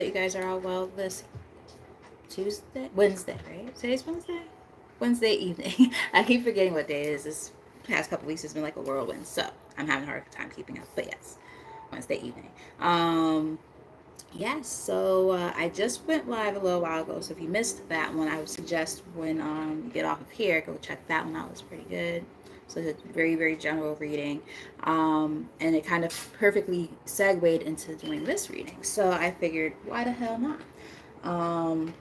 You guys are all well this Wednesday, right? Today's Wednesday? Wednesday evening. I keep forgetting what day it is. This past couple weeks has been like a whirlwind, so I'm having a hard time keeping up. But yes, Wednesday evening. Yes, so I just went live a little while ago. So if you missed that one, I would suggest when you get off of here, go check that one out. It's pretty good. So it's a very, very general reading. And it kind of perfectly segued into doing this reading. So I figured, why the hell not? Um,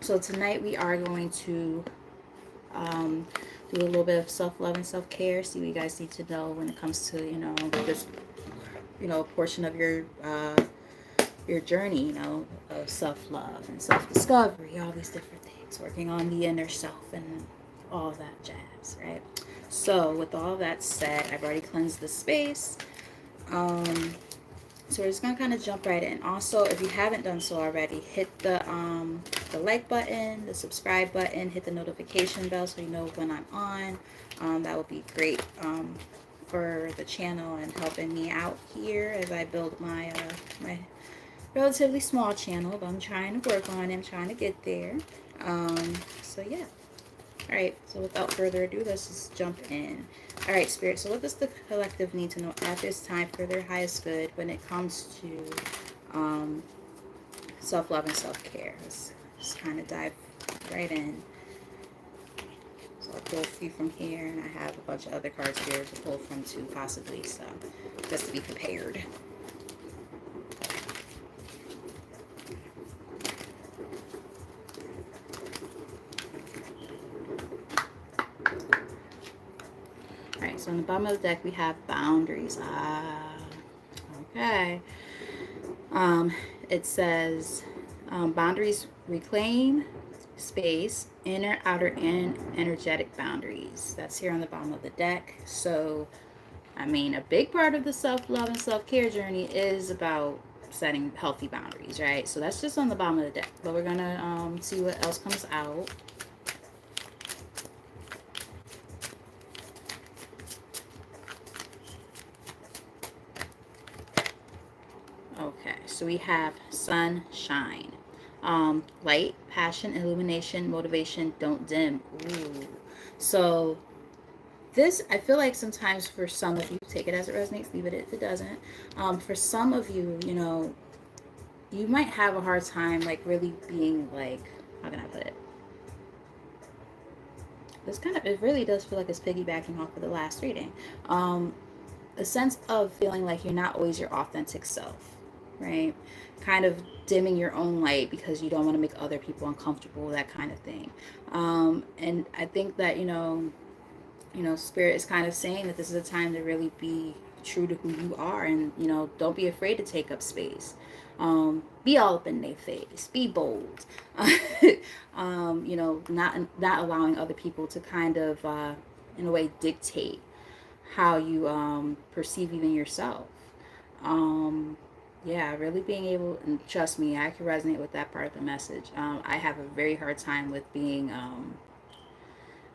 so tonight we are going to um, do a little bit of self-love and self-care. See what you guys need to know when it comes to, this, portion of your journey, of self-love and self-discovery, all these different things, working on the inner self and all that jazz, right? So with all that said, I've already cleansed the space. So we're just gonna kind of jump right in. Also, if you haven't done so already, hit the like button, the subscribe button, hit the notification bell so you know when I'm on. That would be great for the channel and helping me out here as I build my relatively small channel, but I'm trying to work on it. I'm trying to get there. So yeah. All right, so without further ado, let's just jump in. All right, Spirit, so what does the collective need to know at this time for their highest good when it comes to self-love and self-care? Let's just kind of dive right in. So I'll pull a few from here, and I have a bunch of other cards here to pull from too, possibly, so just to be prepared. Alright, so on the bottom of the deck we have boundaries. Okay. It says boundaries reclaim space, inner, outer, and energetic boundaries. That's here on the bottom of the deck. So, I mean, a big part of the self-love and self-care journey is about setting healthy boundaries, right? So that's just on the bottom of the deck. But we're going to see what else comes out. Okay, so we have sunshine. Light, passion, illumination, motivation, don't dim. Ooh. So this, I feel like sometimes for some of you, take it as it resonates, leave it if it doesn't. For some of you, you might have a hard time, like, really being, like, how can I put it? This kind of, it really does feel like it's piggybacking off of the last reading. A sense of feeling like you're not always your authentic self, right? Kind of dimming your own light because you don't want to make other people uncomfortable, that kind of thing. And I think that, Spirit is kind of saying that this is a time to really be true to who you are, and don't be afraid to take up space. Be all up in their face, be bold. Not allowing other people to kind of in a way dictate how you perceive even yourself. Yeah, really being able, and trust me, I can resonate with that part of the message. I have a very hard time with being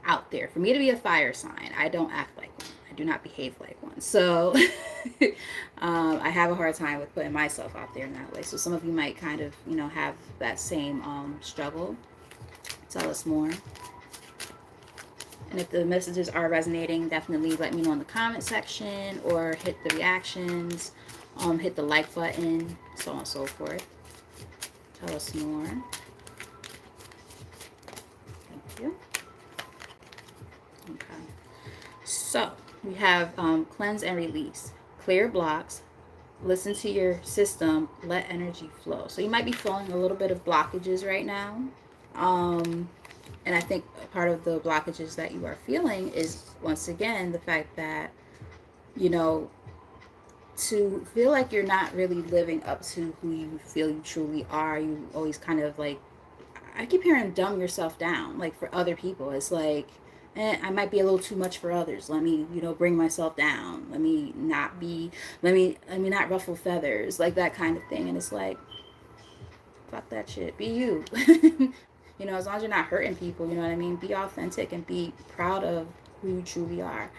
out there. For me to be a fire sign, I don't act like one. I do not behave like one. So I have a hard time with putting myself out there in that way. So some of you might kind of, have that same struggle. Tell us more. And if the messages are resonating, definitely let me know in the comment section or hit the reactions, hit the like button, so on and so forth. Tell us more. Thank you. Okay. So we have cleanse and release. Clear blocks. Listen to your system. Let energy flow. So you might be feeling a little bit of blockages right now. And I think part of the blockages that you are feeling is, once again, the fact that, to feel like you're not really living up to who you feel you truly are. You always kind of like, I keep hearing dumb yourself down, like for other people. It's like, I might be a little too much for others. Let me, bring myself down. Let me not be, let me not ruffle feathers, like that kind of thing. And it's like, fuck that shit. Be you. As long as you're not hurting people, you know what I mean? Be authentic and be proud of who you truly are.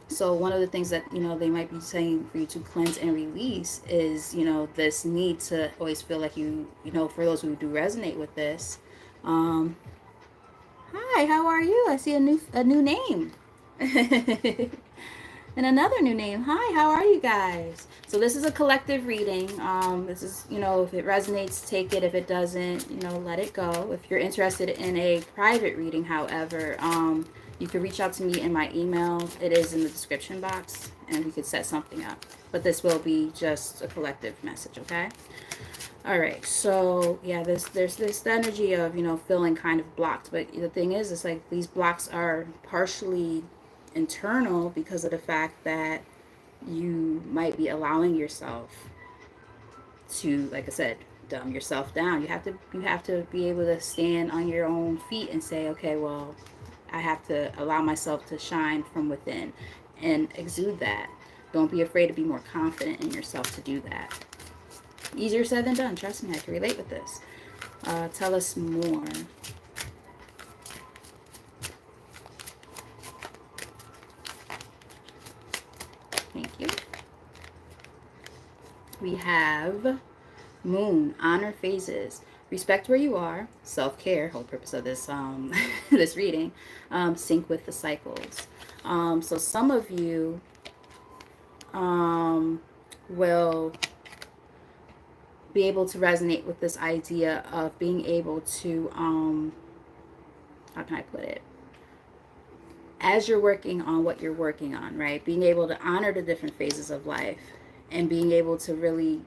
So one of the things that, they might be saying for you to cleanse and release is, this need to always feel like for those who do resonate with this. Um, Hi, how are you? I see a new name. And another new name. Hi, how are you guys? So this is a collective reading. This is, if it resonates, take it. If it doesn't, let it go. If you're interested in a private reading, however, you can reach out to me in my email. It is in the description box, and we could set something up. But this will be just a collective message, okay? All right, so yeah, there's this energy of feeling kind of blocked, but the thing is, it's like these blocks are partially internal because of the fact that you might be allowing yourself to, like I said, dumb yourself down. You have to be able to stand on your own feet and say, okay, well, I have to allow myself to shine from within and exude that. Don't be afraid to be more confident in yourself to do that. Easier said than done. Trust me, I can relate with this. Tell us more. Thank you. We have Moon, honor phases. Respect where you are. Self-care, whole purpose of this this reading. Sync with the cycles. So some of you will be able to resonate with this idea of being able to how can I put it? As you're working on what you're working on, right? Being able to honor the different phases of life and being able to really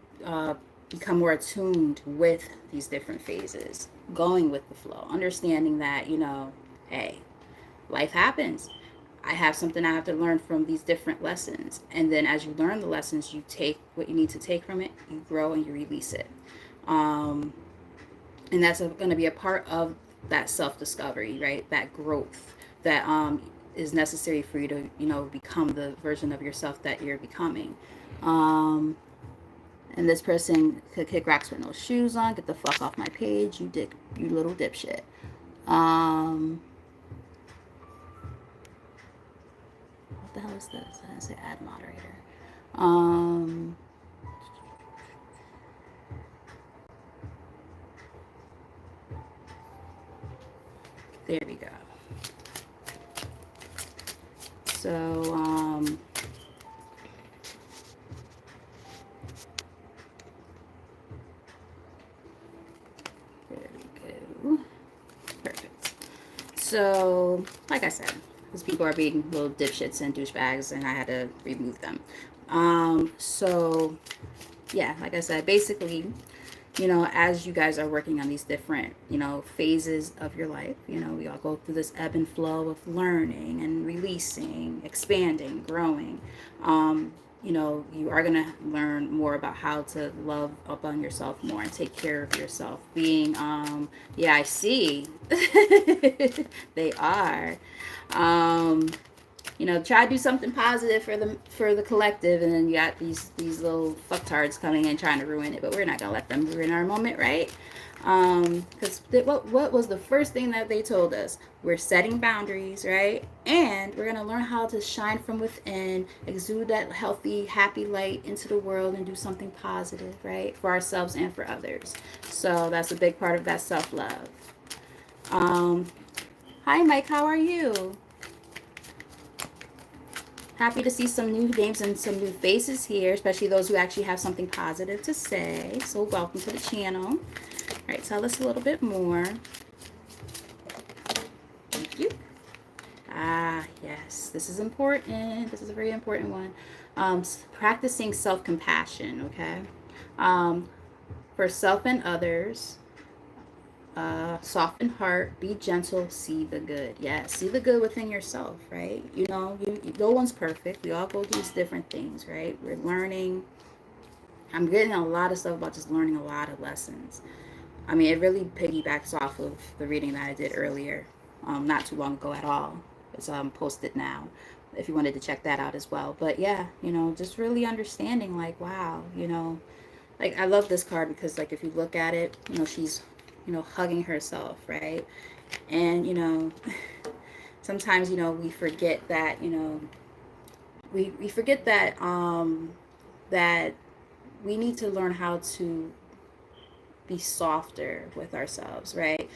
become more attuned with these different phases, going with the flow, understanding that, hey, life happens. I have something I have to learn from these different lessons. And then as you learn the lessons, you take what you need to take from it, you grow and you release it. Um, and that's going to be a part of that self-discovery, right? That growth that is necessary for you to become the version of yourself that you're becoming. And this person could kick rocks with no shoes on. Get the fuck off my page, you little dipshit. What the hell is this? I didn't say add moderator. There we go. So there we go. Perfect. So, like I said, because people are being little dipshits and douchebags, and I had to remove them. So, yeah, like I said, basically, as you guys are working on these different, phases of your life, we all go through this ebb and flow of learning and releasing, expanding, growing. You are going to learn more about how to love up on yourself more and take care of yourself. Being, yeah, I see. They are. Try to do something positive for the collective, and then you got these little fucktards coming in trying to ruin it. But we're not gonna let them ruin our moment, right? Because what was the first thing that they told us? We're setting boundaries, right? And we're gonna learn how to shine from within, exude that healthy, happy light into the world, and do something positive, right, for ourselves and for others. So that's a big part of that self-love. Hi, Mike. How are you? Happy to see some new names and some new faces here, especially those who actually have something positive to say. So welcome to the channel. All right, tell us a little bit more. Thank you. Ah, yes, this is important. This is a very important one. Practicing self-compassion, okay? For self and others. Soften heart, be gentle, see the good. Yeah, see the good within yourself, right? No one's perfect. We all go through these different things, right? We're learning. I'm getting a lot of stuff about just learning a lot of lessons. I mean, it really piggybacks off of the reading that I did earlier, not too long ago at all. It's posted now, if you wanted to check that out as well. But yeah, just really understanding, like, wow, like I love this card because, like, if you look at it, she's hugging herself, right? And sometimes we forget that we forget that that we need to learn how to be softer with ourselves, right?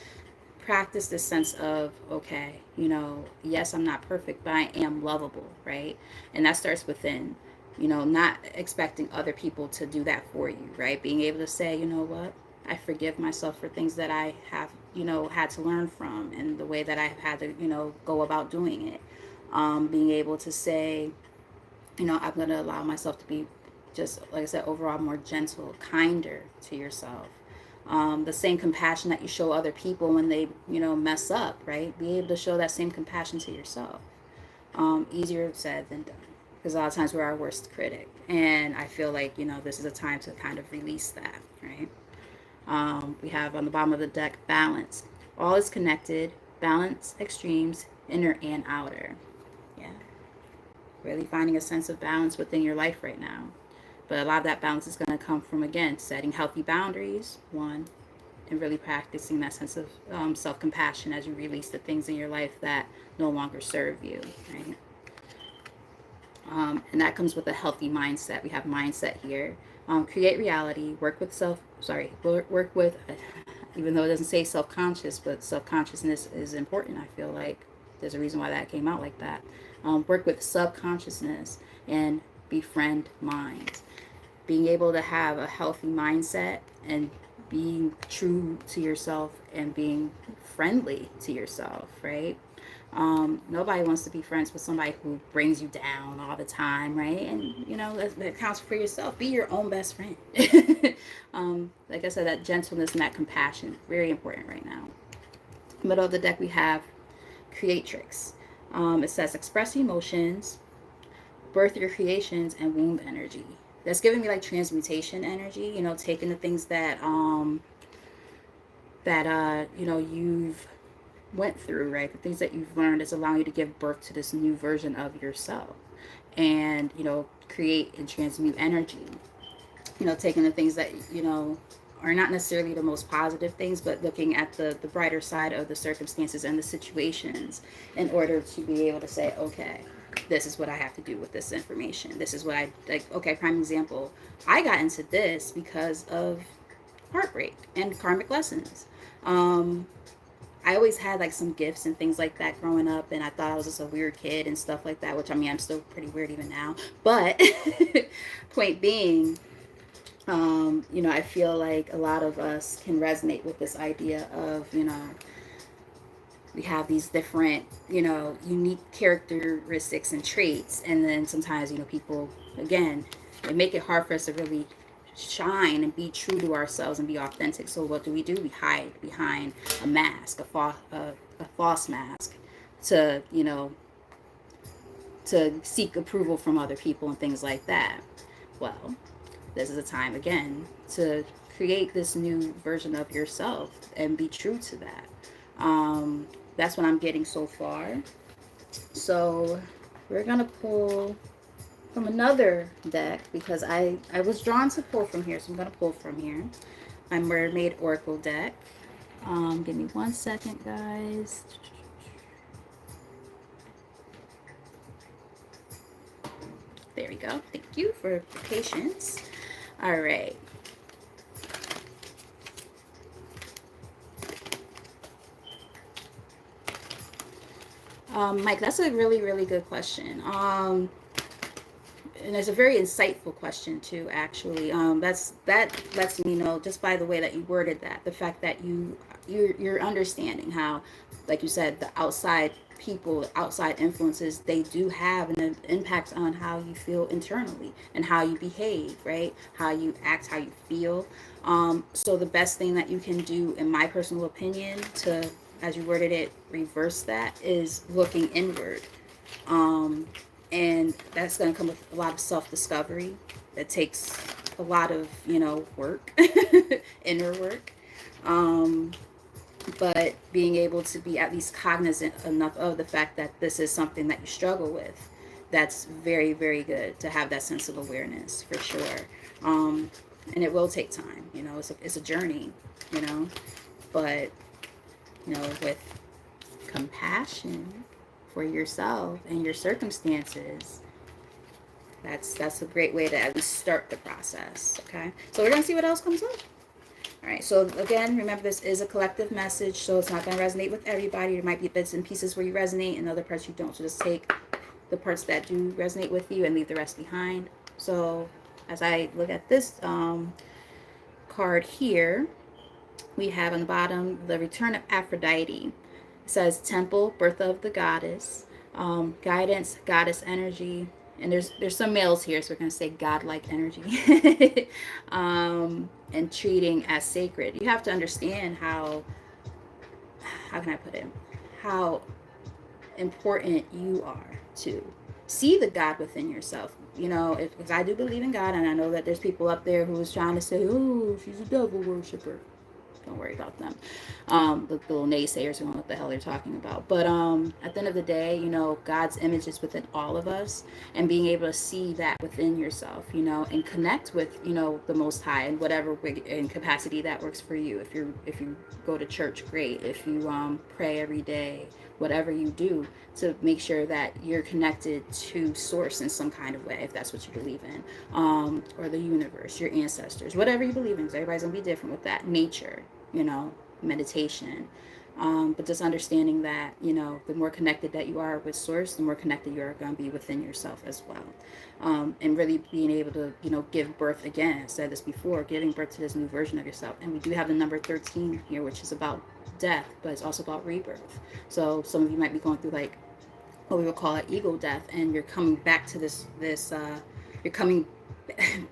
Practice this sense of, okay, yes, I'm not perfect, but I am lovable, right? And that starts within, not expecting other people to do that for you, right? Being able to say, you know what, I forgive myself for things that I have, had to learn from, and the way that I've had to, go about doing it. Being able to say, I'm going to allow myself to be, just like I said, overall more gentle, kinder to yourself. The same compassion that you show other people when they, mess up, right? Be able to show that same compassion to yourself. Easier said than done. Because a lot of times we're our worst critic. And I feel like, this is a time to kind of release that, right? We have on the bottom of the deck, balance. All is connected, balance extremes, inner and outer. Yeah. Really finding a sense of balance within your life right now. But a lot of that balance is going to come from, again, setting healthy boundaries, one, and really practicing that sense of self-compassion as you release the things in your life that no longer serve you, right? And that comes with a healthy mindset. We have mindset here. Create reality, work with, even though it doesn't say self-conscious, but self-consciousness is important. I feel like there's a reason why that came out like that. Work with subconsciousness and befriend minds. Being able to have a healthy mindset and being true to yourself and being friendly to yourself, right? Nobody wants to be friends with somebody who brings you down all the time, right? And that counts for yourself. Be your own best friend. Like I said, that gentleness and that compassion, very important right now. Middle of the deck, we have creatrix. It says express emotions, birth your creations, and womb energy. That's giving me like transmutation energy, taking the things that you've went through, right? The things that you've learned is allowing you to give birth to this new version of yourself, and create and transmute energy. Taking the things that are not necessarily the most positive things, but looking at the brighter side of the circumstances and the situations in order to be able to say, okay, this is what I have to do with this information. This is what I like. Okay, prime example. I got into this because of heartbreak and karmic lessons. I always had like some gifts and things like that growing up, and I thought I was just a weird kid and stuff like that, which I mean, I'm still pretty weird even now. But point being, I feel like a lot of us can resonate with this idea of, we have these different, unique characteristics and traits. And then sometimes, people, again, they make it hard for us to really shine and be true to ourselves and be authentic. So what do? We hide behind a mask, a false mask to, to seek approval from other people and things like that. Well, this is a time again to create this new version of yourself and be true to that. That's what I'm getting so far. So we're gonna pull from another deck because I was drawn to pull from here, so I'm gonna pull from here. My Mermaid Oracle deck. Give me 1 second, guys. There we go. Thank you for your patience. All right. Mike, that's a really, really good question. And it's a very insightful question too. Actually, that lets me know just by the way that you worded that, the fact that you're understanding how, like you said, the outside people, outside influences, they do have an impact on how you feel internally and how you behave, right? How you act, how you feel. So the best thing that you can do, in my personal opinion, to, as you worded it, reverse that is looking inward. And that's going to come with a lot of self-discovery. That takes a lot of work, inner work. But being able to be at least cognizant enough of the fact that this is something that you struggle with, that's very, very good to have that sense of awareness, for sure. And it will take time. It's a journey. But with compassion for yourself and your circumstances, That's a great way to at least start the process. Okay, so we're gonna see what else comes up. All right, so again, remember this is a collective message, so it's not going to resonate with everybody. There might be bits and pieces where you resonate and other parts you don't. So just take the parts that do resonate with you and leave the rest behind. So as I look at this card here, we have on the bottom the return of Aphrodite. It says temple, birth of the goddess, guidance, goddess energy, and there's some males here, so we're gonna say godlike energy, and treating as sacred. You have to understand how can I put it, how important you are to see the God within yourself. You know, if I do believe in God, and I know that there's people up there who's trying to say, oh, she's a devil worshiper. Don't worry about them. The little naysayers who don't know what the hell they're talking about. But at the end of the day, you know, God's image is within all of us, and being able to see that within yourself, you know, and connect with, you know, the Most High in whatever in capacity that works for you. If you go to church, great. If you pray every day, whatever you do, to make sure that you're connected to source in some kind of way, if that's what you believe in, or the universe, your ancestors, whatever you believe in, because everybody's gonna be different with that. Nature, you know, meditation, but just understanding that, you know, the more connected that you are with source, the more connected you are going to be within yourself as well, and really being able to, you know, give birth again. I said this before, giving birth to this new version of yourself. And we do have the number 13 here, which is about death, but it's also about rebirth. So some of you might be going through like what we would call an ego death, and you're coming back to you're coming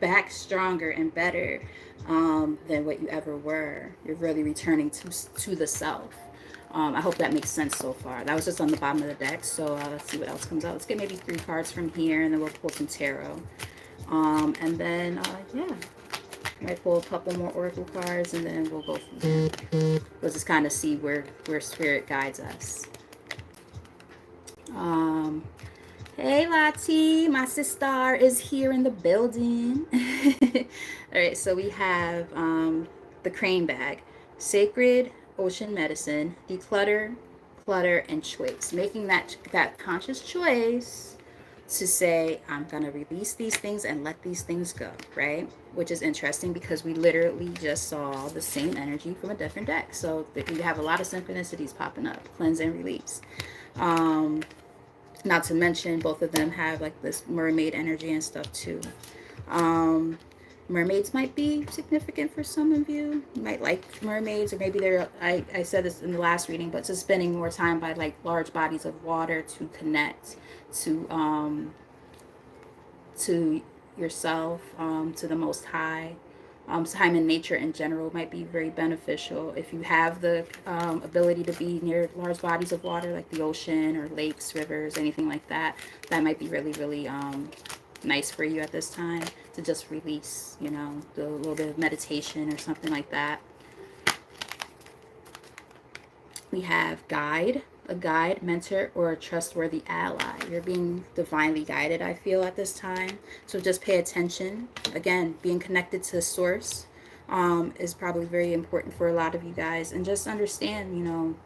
back stronger and better, than what you ever were. You're really returning to the self. I hope that makes sense so far. That was just on the bottom of the deck, so let's see what else comes out. Let's get maybe 3 cards from here, and then we'll pull some tarot. And then, yeah, I might pull a couple more oracle cards, and then we'll go from there. We'll just kind of see where spirit guides us. Hey Lati, my sister is here in the building. All right, so we have the crane bag, sacred ocean medicine, declutter, clutter, and choice. Making that conscious choice to say, I'm gonna release these things and let these things go, right? Which is interesting because we literally just saw the same energy from a different deck. So we have a lot of synchronicities popping up, cleanse and release. Not to mention, both of them have like this mermaid energy and stuff too. Mermaids might be significant for some of you. You might like mermaids, or maybe they're, I said this in the last reading, but just spending more time by like large bodies of water to connect to yourself, to the Most High. Time in nature in general might be very beneficial. If you have the ability to be near large bodies of water like the ocean or lakes, rivers, anything like that, that might be really, really nice for you at this time to just release, you know, do a little bit of meditation or something like that. We have a guide, mentor, or a trustworthy ally. You're being divinely guided, I feel, at this time. So just pay attention. Again, being connected to the source is probably very important for a lot of you guys. And just understand, you know,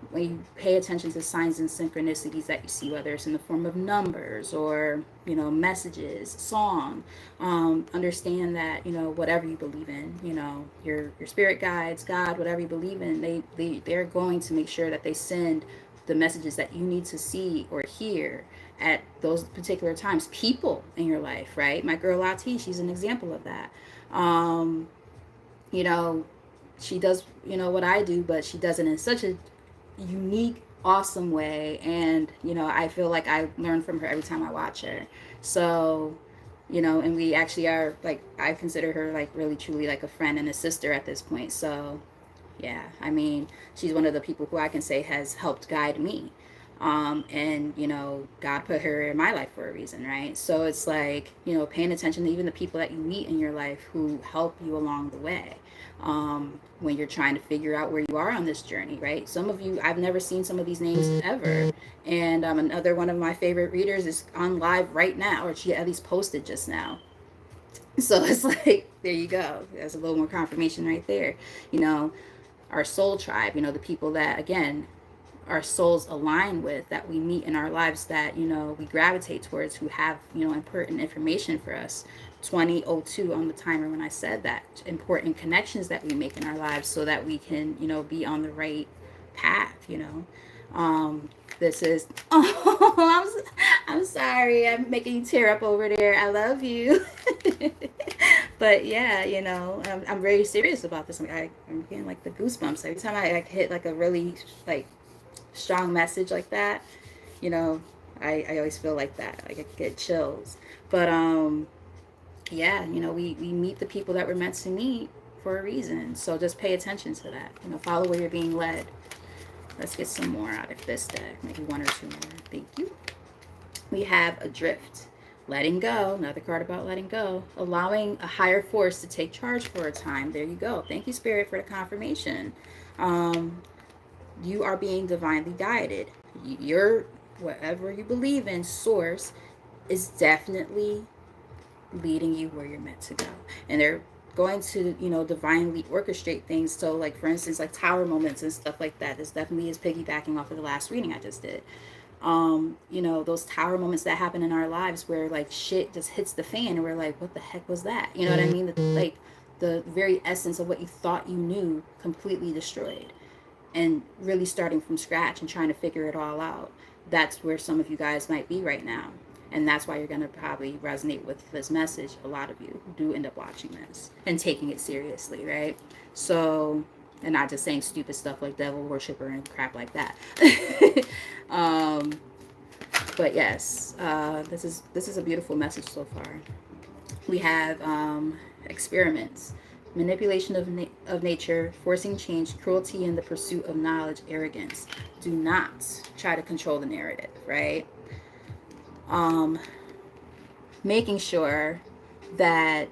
when you pay attention to signs and synchronicities that you see, whether it's in the form of numbers or, you know, messages, song, understand that, you know, whatever you believe in, you know, your spirit guides, God, whatever you believe in, they're going to make sure that they send the messages that you need to see or hear at those particular times. People in your life, right? My girl Lati, she's an example of that. You know, she does, you know, what I do, but she does it in such a unique, awesome way. And, you know, I feel like I learn from her every time I watch her. So, you know, and we actually are, like, I consider her, like, really, truly, like, a friend and a sister at this point. So, yeah, I mean, she's one of the people who I can say has helped guide me. And, you know, God put her in my life for a reason, right? So it's like, you know, paying attention to even the people that you meet in your life who help you along the way, when you're trying to figure out where you are on this journey, right? Some of you, I've never seen some of these names ever. And another one of my favorite readers is on live right now, or she at least posted just now. So it's like, there you go. There's a little more confirmation right there. You know, our soul tribe, you know, the people that, again, our souls align with, that we meet in our lives, that, we gravitate towards, who have, important information for us. 2002 on the timer when I said that. Important connections that we make in our lives so that we can, be on the right path. This is, oh, I'm sorry. I'm making you tear up over there. I love you. But yeah, I'm very serious about this. I'm getting like the goosebumps every time I like hit like a really like strong message like that. You know, I always feel like that. Like I get chills. But yeah, we meet the people that we're meant to meet for a reason. So just pay attention to that. Follow where you're being led. Let's get some more out of this deck. Maybe one or two more. Thank you. We have Adrift. Letting go. Another card about letting go. Allowing a higher force to take charge for a time. There you go. Thank you, Spirit, for the confirmation. You are being divinely guided. Your, whatever you believe in, source, is definitely leading you where you're meant to go. And they're going to, divinely orchestrate things. So, like, for instance, like tower moments and stuff like that. This definitely is piggybacking off of the last reading I just did. Those tower moments that happen in our lives where like shit just hits the fan and we're like, what the heck was that? You know what I mean? Like the very essence of what you thought you knew completely destroyed, and really starting from scratch and trying to figure it all out. That's where some of you guys might be right now. And that's why you're going to probably resonate with this message. A lot of you do end up watching this and taking it seriously, right? So, and not just saying stupid stuff like devil worshiper and crap like that. But yes, this is a beautiful message so far. We have experiments, manipulation of nature, forcing change, cruelty in the pursuit of knowledge, arrogance. Do not try to control the narrative, right? Making sure that,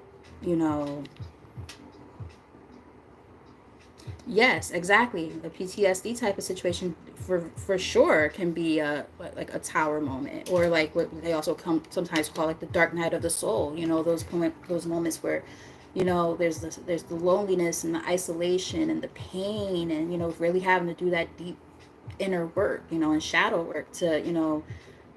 yes, exactly. The PTSD type of situation for sure can be like a tower moment, or like what they also sometimes call like the dark night of the soul. Those moments where, there's the loneliness and the isolation and the pain, and really having to do that deep inner work, and shadow work to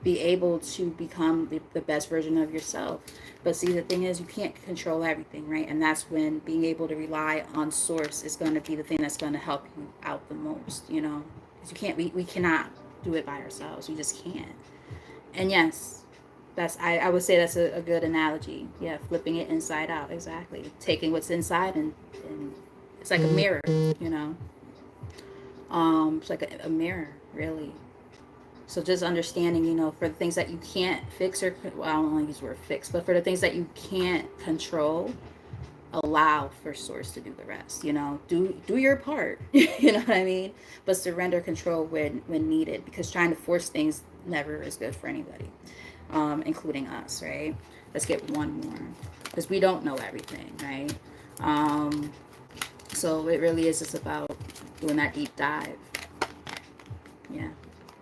be able to become the best version of yourself. But see, the thing is, you can't control everything, right? And that's when being able to rely on source is going to be the thing that's going to help you out the most, because we cannot do it by ourselves. We just can't. And yes, I would say that's a good analogy. Yeah, flipping it inside out. Exactly. Taking what's inside and it's like a mirror, it's like a mirror, really. So just understanding, for the things that you can't fix, or, well, I don't want to use the word fix, but for the things that you can't control, allow for source to do the rest. Do your part. You know what I mean? But surrender control when needed, because trying to force things never is good for anybody, including us, right? Let's get one more, because we don't know everything, right? So it really is just about doing that deep dive. Yeah.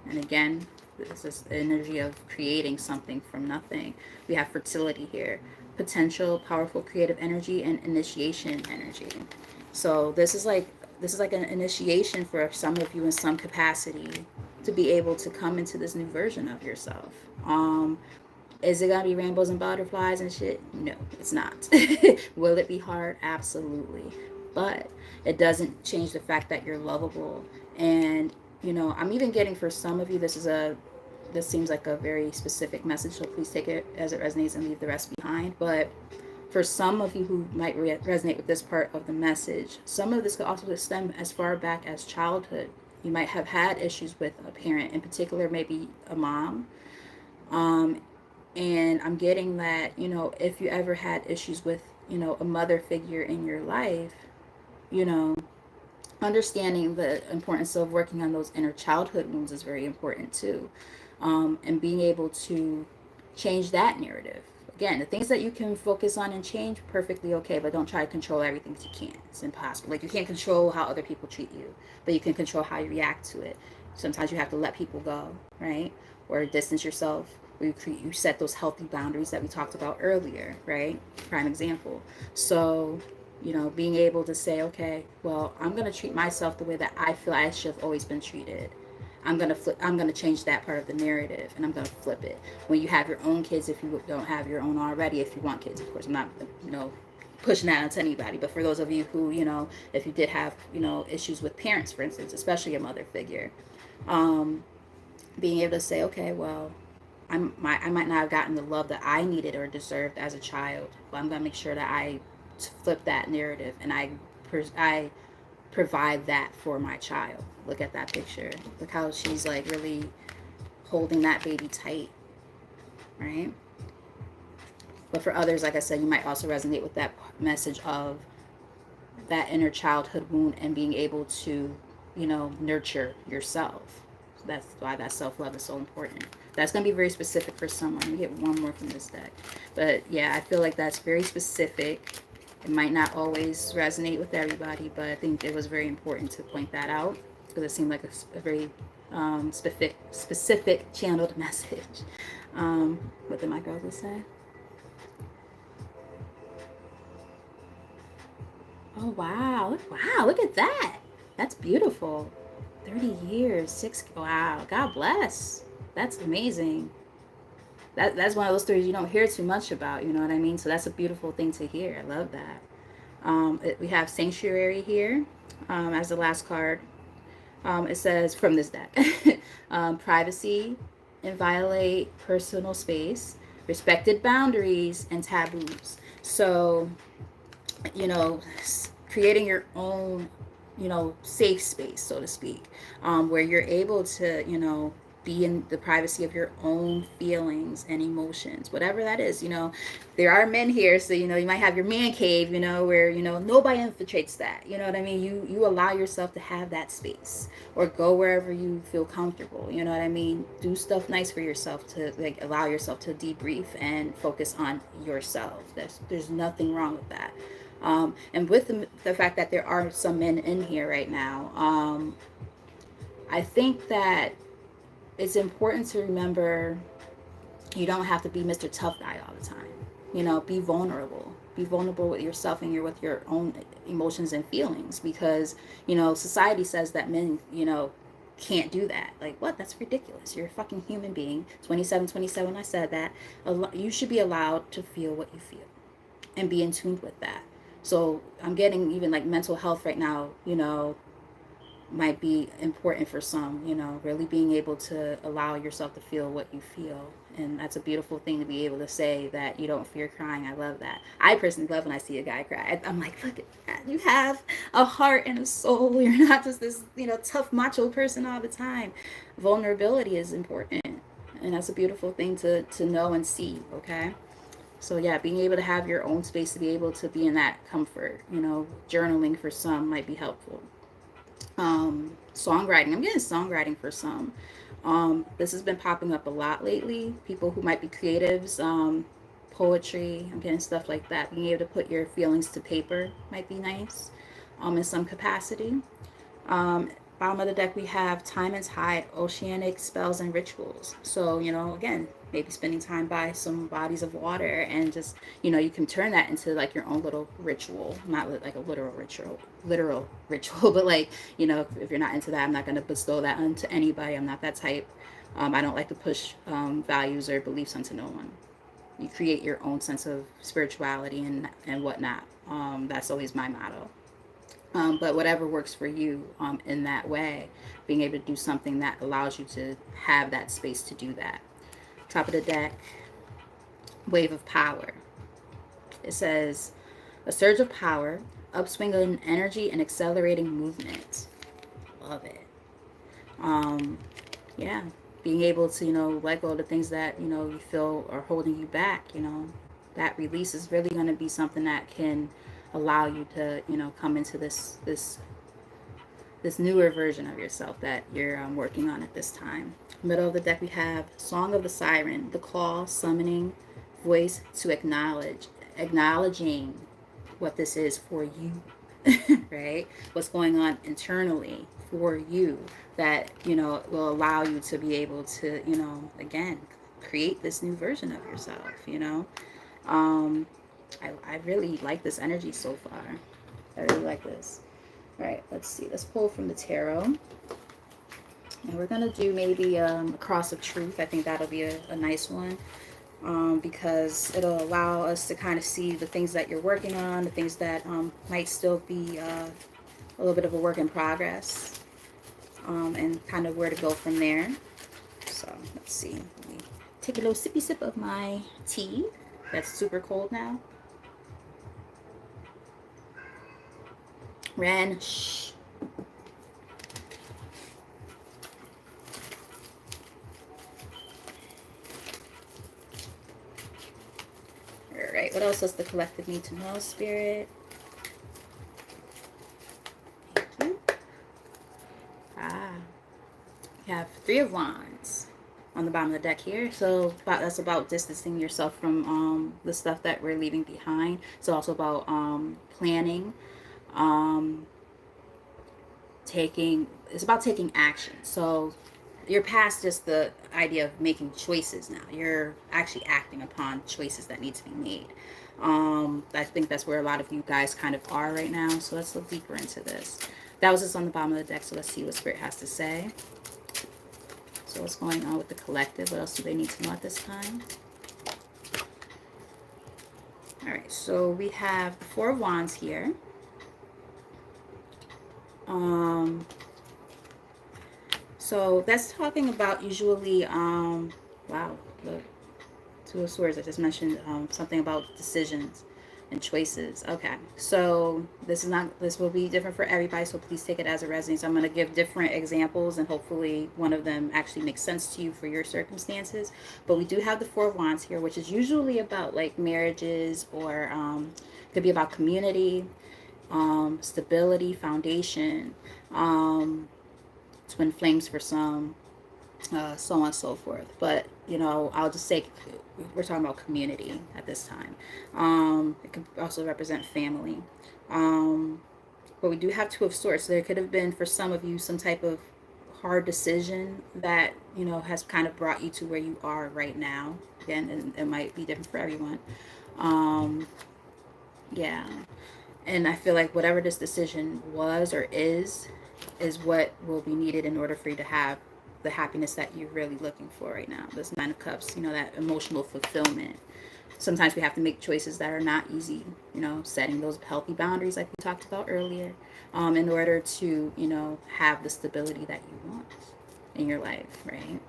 And again, this is the energy of creating something from nothing. We have fertility here, potential, powerful creative energy, and initiation energy. So this is like an initiation for some of you in some capacity to be able to come into this new version of yourself. Is it gonna be rainbows and butterflies and shit? No, it's not. Will it be hard? Absolutely. But it doesn't change the fact that you're lovable. And I'm even getting, for some of you, this seems like a very specific message, so please take it as it resonates and leave the rest behind. But for some of you who might resonate with this part of the message, some of this could also stem as far back as childhood. You might have had issues with a parent, in particular, maybe a mom. And I'm getting that, if you ever had issues with, a mother figure in your life, understanding the importance of working on those inner childhood wounds is very important too. And being able to change that narrative. Again, the things that you can focus on and change, perfectly okay, but don't try to control everything, because you can't. It's impossible. Like, you can't control how other people treat you, but you can control how you react to it. Sometimes you have to let people go, right? Or distance yourself. Or you set those healthy boundaries that we talked about earlier, right? Prime example. So, being able to say, okay, well, I'm going to treat myself the way that I feel I should have always been treated. I'm gonna change that part of the narrative, and I'm gonna flip it. When you have your own kids, if you don't have your own already, if you want kids, of course, I'm not, pushing that onto anybody. But for those of you who, if you did have, issues with parents, for instance, especially a mother figure, um, being able to say, okay, well, I might not have gotten the love that I needed or deserved as a child, but I'm gonna make sure that I flip that narrative, and I provide that for my child. Look at that picture. Look how she's like really holding that baby tight, right? But for others, like I said, you might also resonate with that message of that inner childhood wound and being able to, nurture yourself. So that's why that self-love is so important. That's going to be very specific for someone. Let me get one more from this deck. But yeah, I feel like that's very specific. It might not always resonate with everybody, but I think it was very important to point that out because it seemed like a very specific channeled message. What did my girls say? Oh wow! Wow! Look at that. That's beautiful. 30 years, six. Wow! God bless. That's amazing. That's one of those stories you don't hear too much about. You know what I mean? So that's a beautiful thing to hear. I love that. We have sanctuary here as the last card. It says from this deck, privacy, inviolate personal space, respected boundaries, and taboos. So you know, creating your own, safe space, so to speak, where you're able to, be in the privacy of your own feelings and emotions, whatever that is. There are men here, so you might have your man cave, where nobody infiltrates that. You know what I mean? You allow yourself to have that space, or go wherever you feel comfortable. You know what I mean? Do stuff nice for yourself to like allow yourself to debrief and focus on yourself. There's nothing wrong with that. And with the fact that there are some men in here right now, I think that it's important to remember you don't have to be Mr. Tough Guy all the time. Be vulnerable. Be vulnerable with yourself and with your own emotions and feelings, because society says that men can't do that. Like, what? That's ridiculous. You're a fucking human being. 27, I said that. You should be allowed to feel what you feel and be in tune with that. So I'm getting even like mental health right now, might be important for some, really being able to allow yourself to feel what you feel. And that's a beautiful thing to be able to say that you don't fear crying. I love that. I personally love when I see a guy cry. I'm like, look at that. You have a heart and a soul. You're not just this, tough macho person all the time. Vulnerability is important. And that's a beautiful thing to know and see, okay? So yeah, being able to have your own space to be able to be in that comfort, journaling for some might be helpful. Songwriting, I'm getting songwriting for some. This has been popping up a lot lately. People who might be creatives, poetry, I'm getting stuff like that. Being able to put your feelings to paper might be nice, in some capacity. Bottom of the deck, we have time and tide, oceanic spells and rituals. So, again, maybe spending time by some bodies of water, and just, you can turn that into like your own little ritual, not like a literal ritual, but like, if you're not into that, I'm not going to bestow that onto anybody. I'm not that type. I don't like to push values or beliefs onto no one. You create your own sense of spirituality and whatnot. That's always my motto. But whatever works for you in that way, being able to do something that allows you to have that space to do that. Top of the deck, wave of power. It says, a surge of power, upswing in energy, and accelerating movement. Love it. Yeah, being able to, let go of the things that, you feel are holding you back, that release is really going to be something that can allow you to, come into this newer version of yourself that you're working on at this time. Middle of the deck, we have Song of the Siren, the call, summoning voice to acknowledging what this is for you, right? What's going on internally for you that, will allow you to be able to, again, create this new version of yourself, I really like this energy so far. I really like this. All right, let's see. Let's pull from the tarot. And we're going to do maybe a cross of truth. I think that'll be a nice one, because it'll allow us to kind of see the things that you're working on, the things that might still be a little bit of a work in progress, and kind of where to go from there. So let's see. Let me take a little sippy sip of my tea that's super cold now. Ren, shh. All right, what else does the collective need to know, Spirit? Thank you. Ah, we have Three of Wands on the bottom of the deck here. So that's about distancing yourself from the stuff that we're leaving behind. It's also about planning, um, it's about taking action. So you're past just the idea of making choices now. You're actually acting upon choices that need to be made. I think that's where a lot of you guys kind of are right now. So let's look deeper into this. That was just on the bottom of the deck. So let's see what Spirit has to say. So what's going on with the collective? What else do they need to know at this time? All right, so we have the Four of Wands here. So that's talking about usually, wow, the Two of Swords. I just mentioned something about decisions and choices. Okay, so this will be different for everybody, so please take it as a resonates. I'm going to give different examples, and hopefully one of them actually makes sense to you for your circumstances. But we do have the Four of Wands here, which is usually about like marriages, or could be about community, stability, foundation, twin flames for some, so on and so forth. But I'll just say we're talking about community at this time. It could also represent family. But we do have Two of Swords. So there could have been for some of you some type of hard decision that has kind of brought you to where you are right now. Again, and it might be different for everyone. Yeah, and I feel like whatever this decision was or is what will be needed in order for you to have the happiness that you're really looking for right now. This Nine of Cups, that emotional fulfillment. Sometimes we have to make choices that are not easy, setting those healthy boundaries like we talked about earlier, in order to, have the stability that you want in your life, right?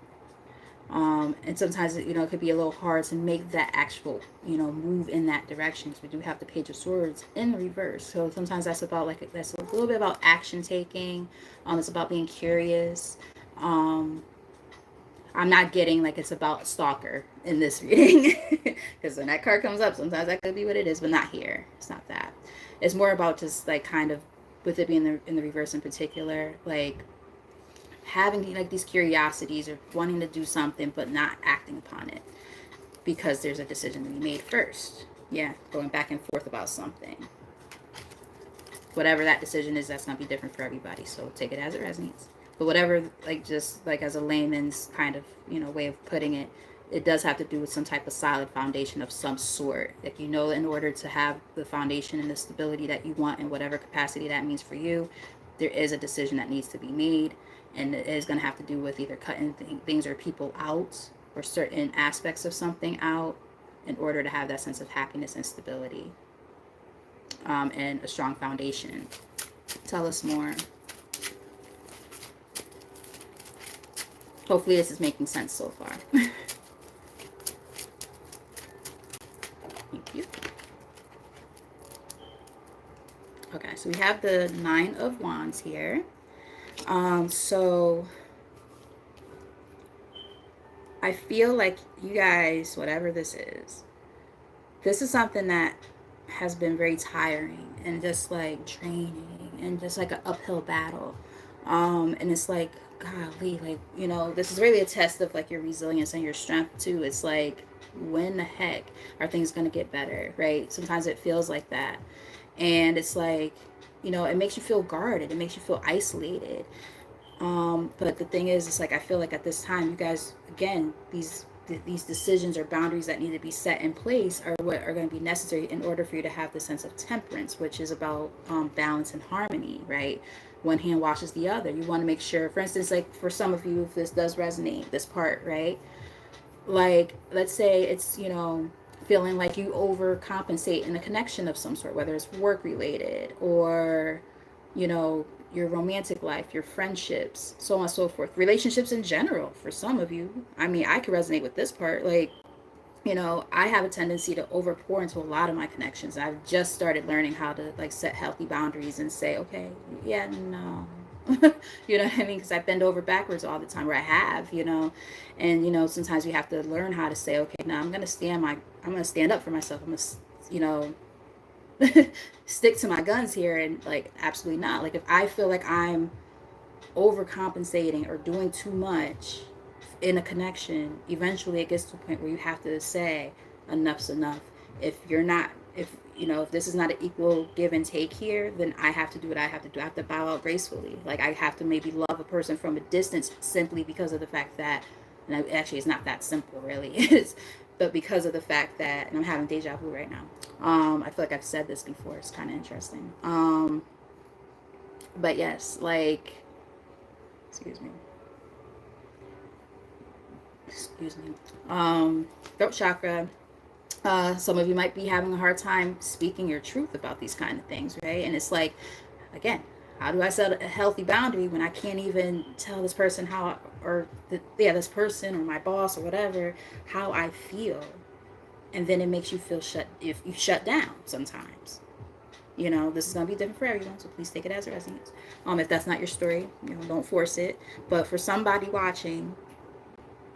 And sometimes it could be a little hard to make that actual move in that direction, because we do have the Page of Swords in the reverse. So sometimes that's a little bit about action taking. It's about being curious. I'm not getting like it's about stalker in this reading, because when that card comes up, sometimes that could be what it is, but not here. It's not that. It's more about just like kind of, with it being in the reverse in particular, like having like these curiosities or wanting to do something but not acting upon it because there's a decision to be made first. Yeah, going back and forth about something. Whatever that decision is, that's going to be different for everybody, so take it as it resonates. But whatever, like, just like as a layman's kind of way of putting it, it does have to do with some type of solid foundation of some sort. Like, in order to have the foundation and the stability that you want in whatever capacity that means for you, there is a decision that needs to be made, and it is going to have to do with either cutting things or people out, or certain aspects of something out, in order to have that sense of happiness and stability, and a strong foundation. Tell us more. Hopefully this is making sense so far. Thank you. Okay, so we have the Nine of Wands here. So I feel like you guys, whatever this is something that has been very tiring and just like draining and just like an uphill battle. And it's like, golly, like, this is really a test of like your resilience and your strength too. It's like, when the heck are things going to get better, right? Sometimes it feels like that. And it's like, it makes you feel guarded. It makes you feel isolated. But the thing is, it's like, I feel like at this time, you guys, again, these these decisions or boundaries that need to be set in place are what are going to be necessary in order for you to have the sense of temperance, which is about balance and harmony, right? One hand washes the other. You want to make sure, for instance, like for some of you, if this does resonate, this part, right? Like, let's say it's, feeling like you overcompensate in a connection of some sort, whether it's work related or, you know, your romantic life, your friendships, so on and so forth, relationships in general. For some of you, I mean, I can resonate with this part. Like, I have a tendency to over pour into a lot of my connections. I've just started learning how to like set healthy boundaries and say, okay, yeah, no. You know what I mean? Because I bend over backwards all the time, or I have, and sometimes we have to learn how to say, okay, now I'm gonna stand up for myself. I'm gonna, you know, stick to my guns here, and like, absolutely not. Like, if I feel like I'm overcompensating or doing too much in a connection, eventually it gets to a point where you have to say enough's enough. If you're not, if this is not an equal give and take here, then I have to do what I have to do. I have to bow out gracefully. Like, I have to maybe love a person from a distance simply because of the fact that, and actually it's not that simple really, it's, but because of the fact that, and I'm having deja vu right now. I feel like I've said this before. It's kind of interesting. But yes, like, excuse me. Excuse me. Throat chakra. Some of you might be having a hard time speaking your truth about these kind of things, right? And it's like, again, how do I set a healthy boundary when I can't even tell this person how, or this person or my boss or whatever, how I feel, and then it makes you feel if you shut down sometimes. This is going to be different for everyone, so please take it as it resonates. If that's not your story, don't force it. But for somebody watching,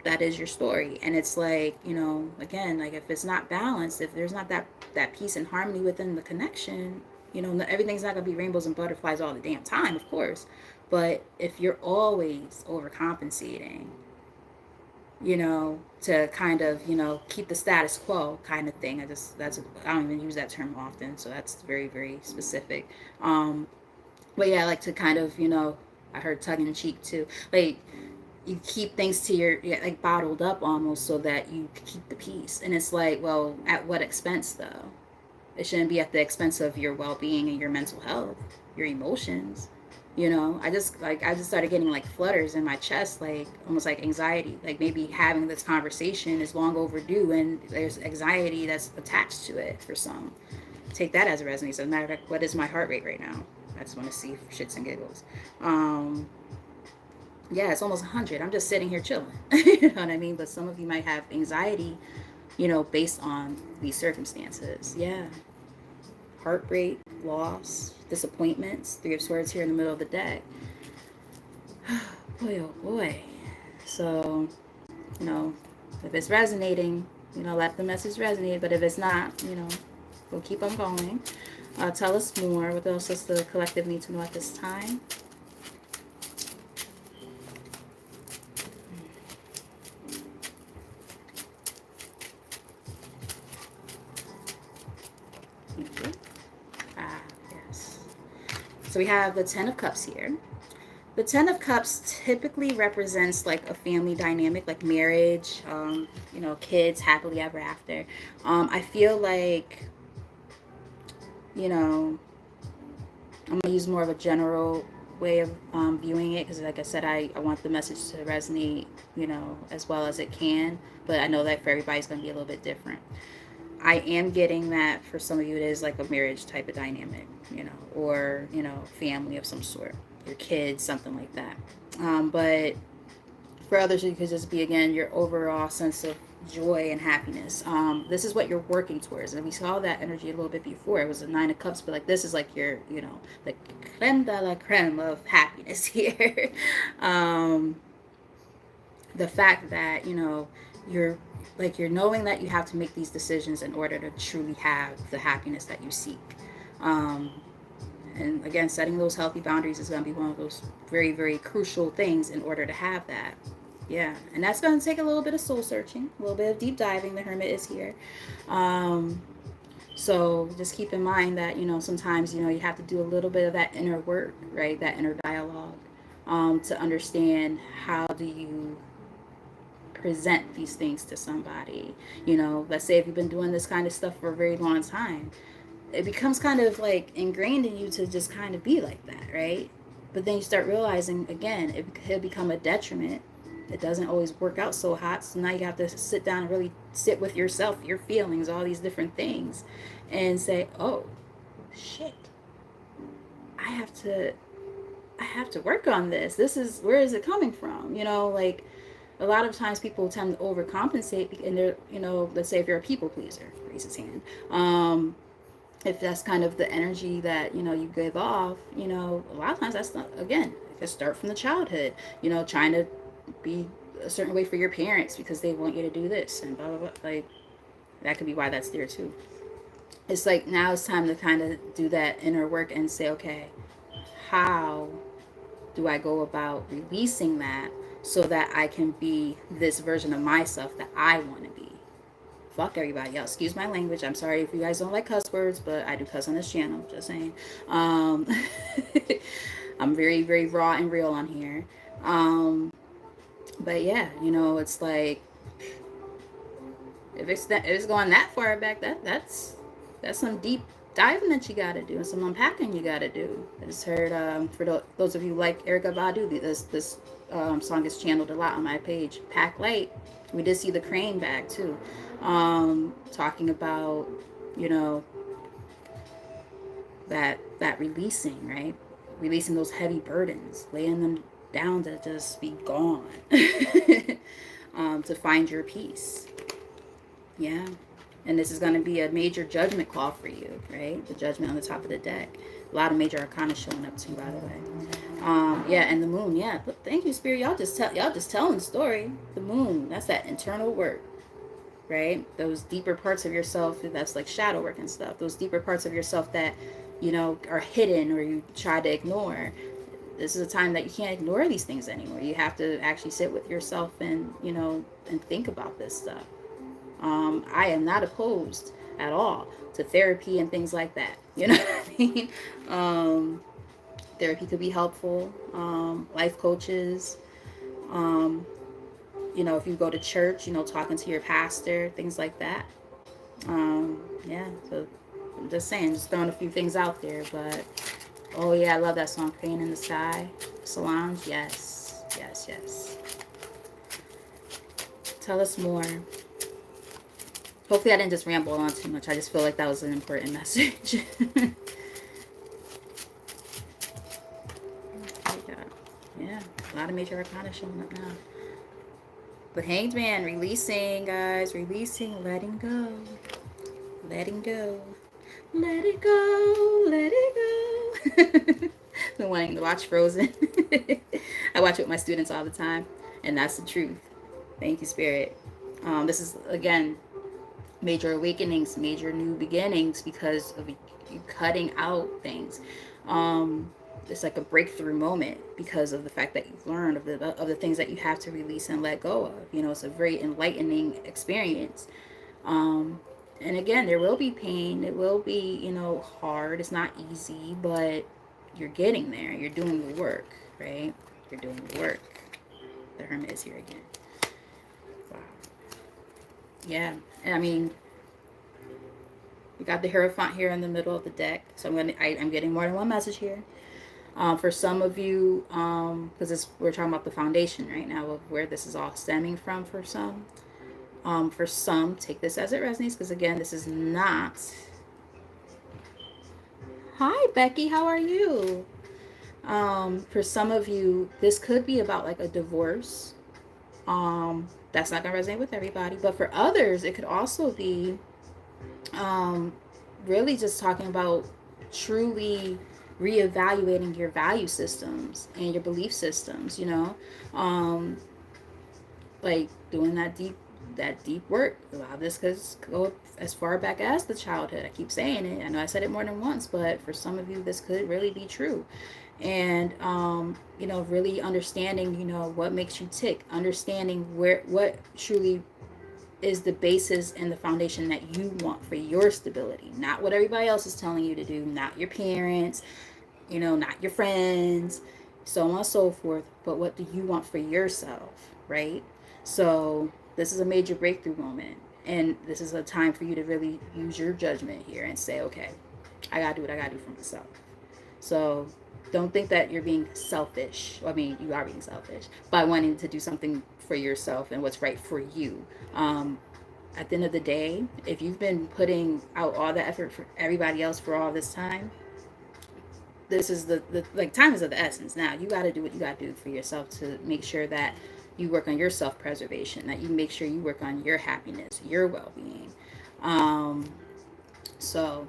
that is your story. And it's like, again, like, if it's not balanced, if there's not that peace and harmony within the connection, everything's not going to be rainbows and butterflies all the damn time, of course. But if you're always overcompensating, to kind of, keep the status quo kind of thing. I don't even use that term often, so that's very, very specific. But yeah, I like to kind of, I heard tongue in cheek too. Like, you keep things to like, bottled up almost so that you keep the peace. And it's like, well, at what expense though? It shouldn't be at the expense of your well-being and your mental health, your emotions. I just started getting like flutters in my chest, like almost like anxiety. Like, maybe having this conversation is long overdue and there's anxiety that's attached to it for some. Take that as a resonance. Doesn't matter what is my heart rate right now. I just want to see for shits and giggles. Yeah, it's almost 100. I'm just sitting here chilling. You know what I mean? But some of you might have anxiety, based on these circumstances. Yeah. Heartbreak, loss, disappointments. Three of Swords here in the middle of the deck. Boy, oh boy. So, if it's resonating, let the message resonate. But if it's not, we'll keep on going. Tell us more. What else does the collective need to know at this time? Yes. So we have the Ten of Cups here. The Ten of Cups typically represents like a family dynamic, like marriage, kids, happily ever after. I feel like, I'm going to use more of a general way of viewing it, because like I said, I want the message to resonate, as well as it can. But I know that for everybody's going to be a little bit different. I am getting that for some of you it is like a marriage type of dynamic, or, family of some sort, your kids, something like that. But for others, it could just be, again, your overall sense of joy and happiness. This is what you're working towards. And we saw that energy a little bit before. It was a Nine of Cups, but like, this is like your, the creme de la creme of happiness here. The fact that, you're knowing that you have to make these decisions in order to truly have the happiness that you seek. And again, setting those healthy boundaries is going to be one of those very, very crucial things in order to have that. Yeah, and that's going to take a little bit of soul searching, a little bit of deep diving. The Hermit is here. So just keep in mind that, sometimes, you have to do a little bit of that inner work, right? That inner dialogue, to understand how do you present these things to somebody. You know, let's say if you've been doing this kind of stuff for a very long time, it becomes kind of like ingrained in you to just kind of be like that, right? But then you start realizing again, it could become a detriment. It doesn't always work out so hot. So now you have to sit down and really sit with yourself, your feelings, all these different things, and say, oh, shit, I have to I have to work on this. This is, where is it coming from? You know, like a lot of times people tend to overcompensate, and they're, you know, let's say if you're a people pleaser, raise his hand. If that's kind of the energy that, you know, you give off, you know, a lot of times that's not, again, it could start from the childhood, you know, trying to be a certain way for your parents because they want you to do this and blah blah blah. Like that could be why that's there too. It's like now it's time to kind of do that inner work and say, okay, how do I go about releasing that so that I can be this version of myself that I want to be? Fuck everybody else. Excuse my language. I'm sorry if you guys don't like cuss words, but I do cuss on this channel. Just saying. Um, I'm very, very raw and real on here. Um, but yeah, you know, it's like if it's going that far back, that's some deep diving that you got to do and some unpacking you got to do. I just heard for those of you who like Erica Badu, this song is channeled a lot on my page. Pack Light. We did see the Crane bag too, talking about, you know, that releasing, right? Releasing those heavy burdens, laying them down to just be gone, to find your peace. Yeah. And this is going to be a major judgment call for you, right? The judgment on the top of the deck. A lot of major arcana showing up too, by the way. Yeah, and the moon. Yeah, but thank you, Spirit. Y'all just telling the story. The moon. That's that internal work, right? Those deeper parts of yourself. That's like shadow work and stuff. Those deeper parts of yourself that, you know, are hidden or you try to ignore. This is a time that you can't ignore these things anymore. You have to actually sit with yourself and, you know, and think about this stuff. I am not opposed at all to therapy and things like that. You know what I mean? Therapy could be helpful. Life coaches. Um, you know, if you go to church, you know, talking to your pastor, things like that. Yeah, so I'm just saying, just throwing a few things out there. But, oh yeah, I love that song, Crane in the Sky. Solange, yes, yes, yes. Tell us more. Hopefully I didn't just ramble on too much. I just feel like that was an important message. Yeah, a lot of major arcana showing up now. But Hanged Man, releasing, guys. Releasing, letting go. Letting go. Let it go. Let it go. Been wanting to watch Frozen. I watch it with my students all the time. And that's the truth. Thank you, Spirit. This is, again, major awakenings, major new beginnings because of you cutting out things. It's like a breakthrough moment because of the fact that you've learned of the things that you have to release and let go of. You know, it's a very enlightening experience. And again, there will be pain. It will be, you know, hard. It's not easy, but you're getting there. You're doing the work, right? You're doing the work. The Hermit is here again. Wow. Yeah, I mean, we got the Hierophant here in the middle of the deck, so I'm getting more than one message here. For some of you, because we're talking about the foundation right now of where this is all stemming from. For some, take this as it resonates, because again, this is not. Hi, Becky. How are you? For some of you, this could be about like a divorce. That's not gonna resonate with everybody, but for others, it could also be really just talking about truly reevaluating your value systems and your belief systems, you know, like doing that deep work. A lot of this could go as far back as the childhood. I keep saying it. I know I said it more than once, but for some of you, this could really be true. And you know, really understanding, you know, what makes you tick, understanding what truly is the basis and the foundation that you want for your stability, not what everybody else is telling you to do, not your parents, you know, not your friends, so on and so forth, but what do you want for yourself, right? So this is a major breakthrough moment. And this is a time for you to really use your judgment here and say, okay, I gotta do what I gotta do for myself. So don't think that you're being selfish. I mean, you are being selfish by wanting to do something for yourself and what's right for you. Um, at the end of the day, if you've been putting out all the effort for everybody else for all this time, this is the like, time is of the essence. Now you got to do what you got to do for yourself to make sure that you work on your self-preservation, that you make sure you work on your happiness, your well-being. um so,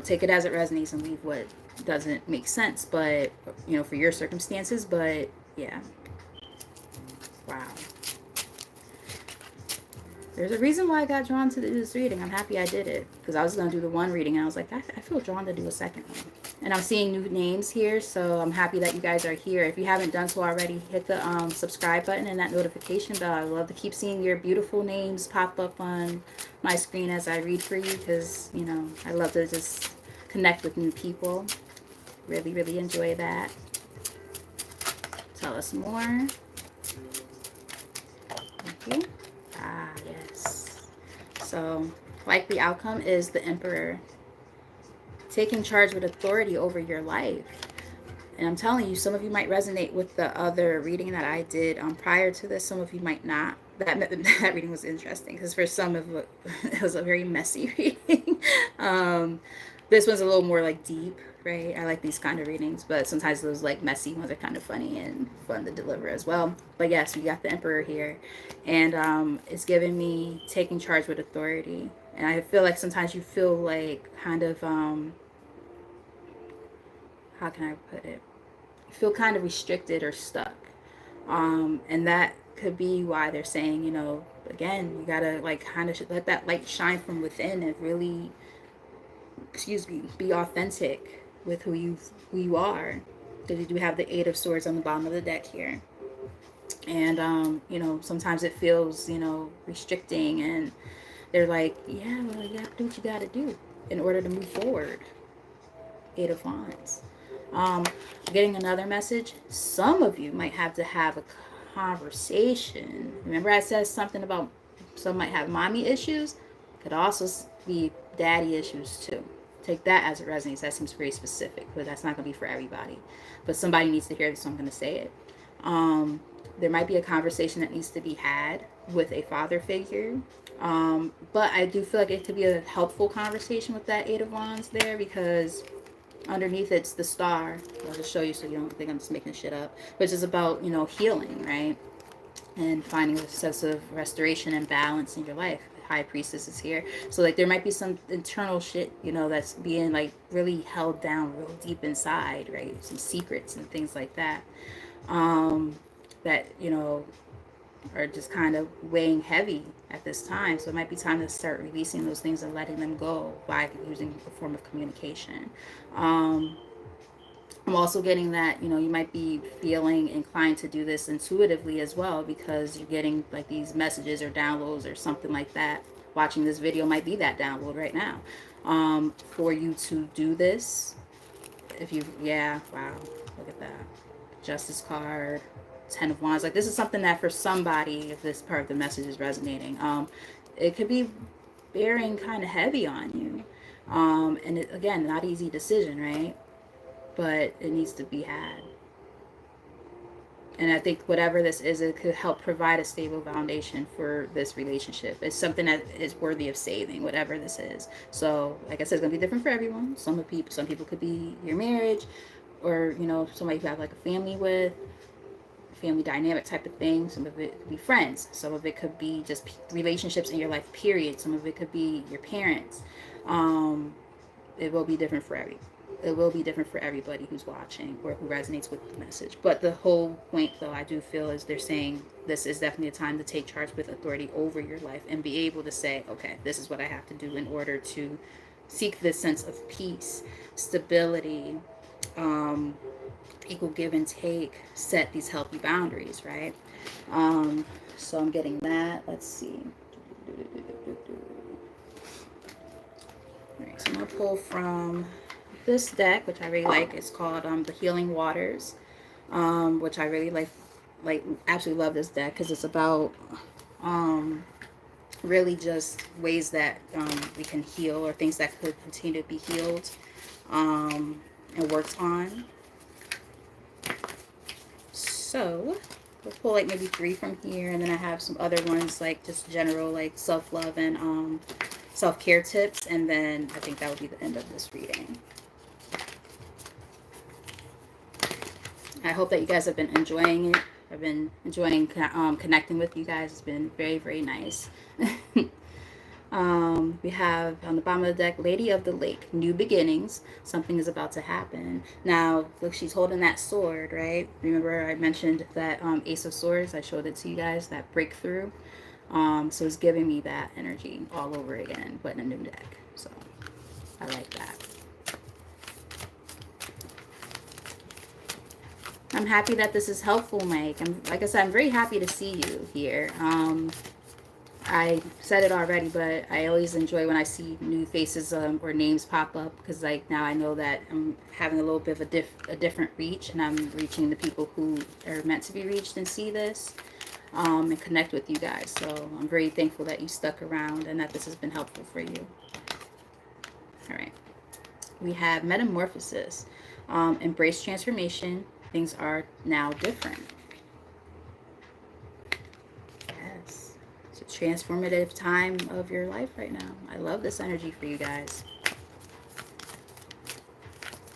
take it as it resonates and leave what doesn't make sense, but for your circumstances. But yeah, wow, there's a reason why I got drawn to do this reading. I'm happy I did it, because I was going to do the one reading and I was like, I feel drawn to do a second one. And I'm seeing new names here, so I'm happy that you guys are here. If you haven't done so already, hit the subscribe button and that notification bell. I love to keep seeing your beautiful names pop up on my screen as I read for you, because I love to just connect with new people. Really, really enjoy that. Tell us more. Thank you. Ah, yes. So, likely outcome is the Emperor, taking charge with authority over your life. And I'm telling you, some of you might resonate with the other reading that I did prior to this. Some of you might not. That reading was interesting because for some of it was a very messy reading. This one's a little more like deep, right? I like these kind of readings, but sometimes those like messy ones are kind of funny and fun to deliver as well. But yes, we got the Emperor here, and it's giving me taking charge with authority. And I feel like sometimes you feel like kind of how can I put it? You feel kind of restricted or stuck. And that could be why they're saying, again, you gotta like kind of let that light shine from within and really, excuse me, be authentic with who you are. Because you do have the Eight of Swords on the bottom of the deck here. And sometimes it feels, restricting, and they're like, yeah, well, you have to do what you gotta do in order to move forward. Eight of Wands. Um, Getting another message. Some of you might have to have a conversation. Remember, I said something about some might have mommy issues. Could also be daddy issues too. Take that as it resonates. That seems very specific, but that's not going to be for everybody. But somebody needs to hear this, so I'm going to say it. There might be a conversation that needs to be had with a father figure. But I do feel like it could be a helpful conversation with that Eight of Wands there, because underneath it's the star. I'll just show you so you don't think I'm just making shit up, which is about healing, right, and finding a sense of restoration and balance in your life. High Priestess is here, so like there might be some internal shit that's being like really held down real deep inside, right, some secrets and things like that, that are just kind of weighing heavy at this time. So it might be time to start releasing those things and letting them go by using a form of communication. I'm also getting that, you might be feeling inclined to do this intuitively as well, because you're getting like these messages or downloads or something like that. Watching this video might be that download right now, for you to do this. If you, yeah, wow, look at that. Justice card, Ten of Wands. Like, this is something that for somebody, if this part of the message is resonating, it could be bearing kind of heavy on you. And it, again, not easy decision, right? But it needs to be had. And I think whatever this is, it could help provide a stable foundation for this relationship. It's something that is worthy of saving, whatever this is. So, like I said, it's gonna be different for everyone. Some people could be your marriage, or somebody you have like a family with, family dynamic type of thing. Some of it could be friends. Some of it could be just relationships in your life, period. Some of it could be your parents. It will be different for everybody who's watching or who resonates with the message. But the whole point, though, I do feel is they're saying this is definitely a time to take charge with authority over your life and be able to say, okay, this is what I have to do in order to seek this sense of peace, stability, equal give and take, set these healthy boundaries, right? So I'm getting that. Let's see. All right, so I'm going to pull from this deck, which I really like. It's called the Healing Waters, which I really like absolutely love this deck, because it's about Really just ways that we can heal, or things that could continue to be healed and worked on. So we'll pull like maybe 3 from here, and then I have some other ones like just general like self-love and self-care tips, and then I think that will be the end of this reading. I hope that you guys have been enjoying it. I've been enjoying connecting with you guys. It's been very, very nice. We have on the bottom of the deck, Lady of the Lake, new beginnings. Something is about to happen. Now, look, she's holding that sword, right? Remember I mentioned that Ace of Swords? I showed it to you guys, that breakthrough. So it's giving me that energy all over again, but in a new deck. So I like that. I'm happy that this is helpful, Mike. Like I said, I'm very happy to see you here. I said it already, but I always enjoy when I see new faces or names pop up, because like now I know that I'm having a little bit of a different reach, and I'm reaching the people who are meant to be reached and see this and connect with you guys. So I'm very thankful that you stuck around and that this has been helpful for you. All right. We have Metamorphosis. Embrace transformation. Things are now different. Yes. It's a transformative time of your life right now. I love this energy for you guys.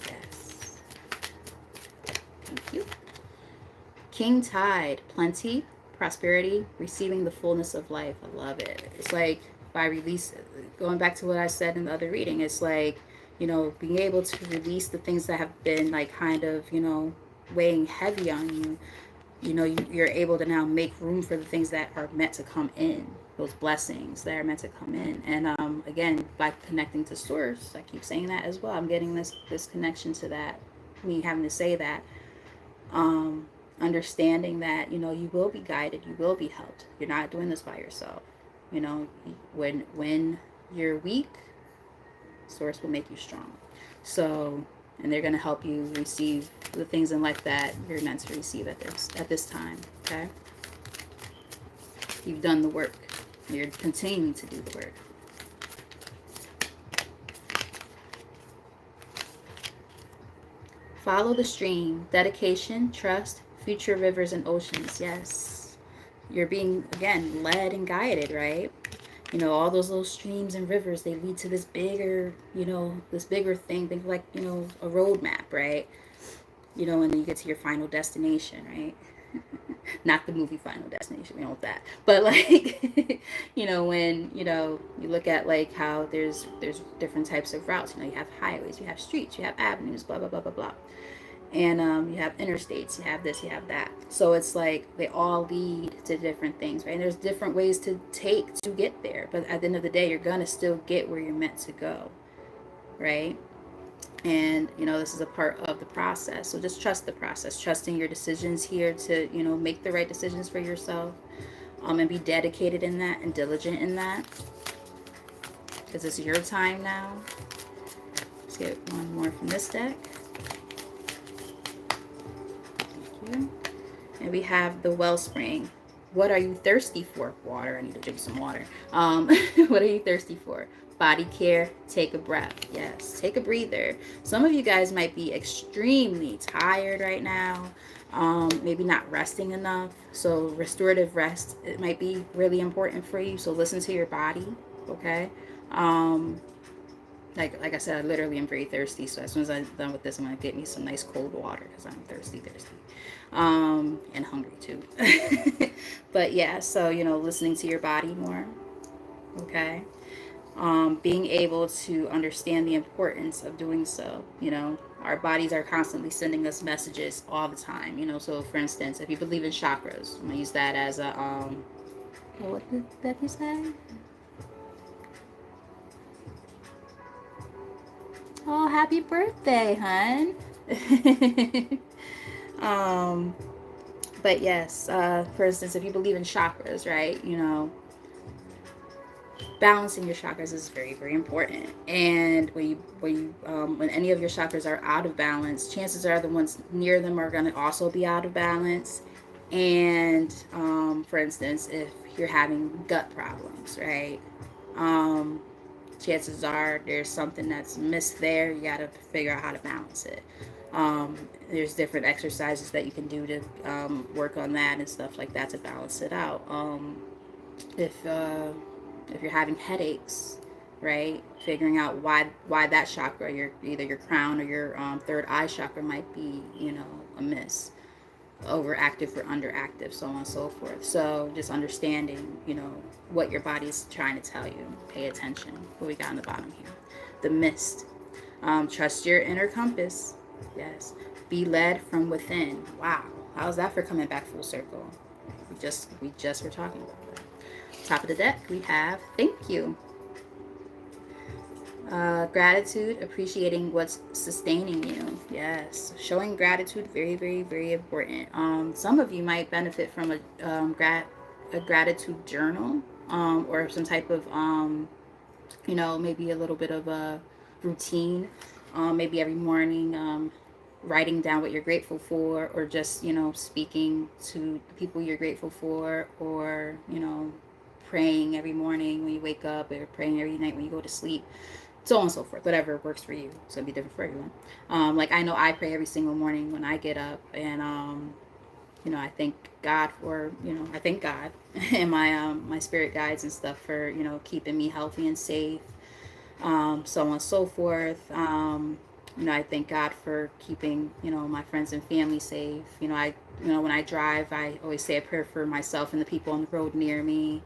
Yes. Thank you. King Tide. Plenty, prosperity, receiving the fullness of life. I love it. It's like by release, going back to what I said in the other reading, it's like, you know, being able to release the things that have been like kind of, you know, weighing heavy on you. You know, you're able to now make room for the things that are meant to come in, those blessings that are meant to come in. And again, by connecting to source, I keep saying that as well, I'm getting this connection to that, me having to say that, understanding that, you know, you will be guided, you will be helped. You're not doing this by yourself. You know, when you're weak, source will make you strong. So, and they're going to help you receive the things in life that you're meant to receive at this time. Okay, you've done the work, you're continuing to do the work. Follow the stream. Dedication, trust, future rivers and oceans. Yes, you're being, again, led and guided, right? You know, all those little streams and rivers, they lead to this bigger, you know, this bigger thing. Think like, you know, a roadmap, right? You know, and then you get to your final destination, right? Not the movie Final Destination, we don't want that. But like, you know, when, you know, you look at like how there's different types of routes. You know, you have highways, you have streets, you have avenues, blah, blah, blah, blah, blah. And you have interstates, you have this, you have that. So it's like they all lead to different things, right? And there's different ways to take to get there, but at the end of the day, you're gonna still get where you're meant to go, right? And you know, this is a part of the process, so just trust the process, trusting your decisions here to, you know, make the right decisions for yourself, and be dedicated in that and diligent in that, because it's your time now. Let's get one more from this deck. And we have the Wellspring. What are you thirsty for? Water. I need to drink some water. What are you thirsty for? Body care. Take a breath. Yes, take a breather. Some of you guys might be extremely tired right now. Maybe not resting enough. So restorative rest, it might be really important for you. So listen to your body. Okay. Like I said, I literally am very thirsty. So as soon as I'm done with this, I'm gonna get me some nice cold water because I'm thirsty, and hungry too. But yeah, so you know, listening to your body more. Okay, being able to understand the importance of doing so. You know, our bodies are constantly sending us messages all the time. You know, so for instance, if you believe in chakras, I'm gonna use that as a what did that you say? Oh, happy birthday, hun. But yes, for instance, if you believe in chakras, right, you know, balancing your chakras is very, very important. And when any of your chakras are out of balance, chances are the ones near them are going to also be out of balance. And for instance, if you're having gut problems, right? Um, Chances are there's something that's missed there. You got to figure out how to balance it. There's different exercises that you can do to work on that and stuff like that to balance it out. If if you're having headaches, right? Figuring out why that chakra, your either your crown or your third eye chakra might be, amiss, overactive or underactive, so on and so forth. So just understanding, what your body's trying to tell you. Pay attention. What we got on the bottom here? The mist. Trust your inner compass. Yes. Be led from within. Wow. How's that for coming back full circle? We just were talking about that. Top of the deck, we have thank you. Gratitude, appreciating what's sustaining you. Yes, showing gratitude, very, very, very important. Some of you might benefit from a gratitude journal, or some type of maybe a little bit of a routine. Maybe every morning, writing down what you're grateful for, or just speaking to the people you're grateful for, or praying every morning when you wake up, or praying every night when you go to sleep, so on and so forth. Whatever works for you. It's gonna be different for everyone. Like I know I pray every single morning when I get up, and I thank God for I thank God and my spirit guides and stuff for keeping me healthy and safe, so on and so forth. I thank God for keeping my friends and family safe. When I drive, I always say a prayer for myself and the people on the road near me.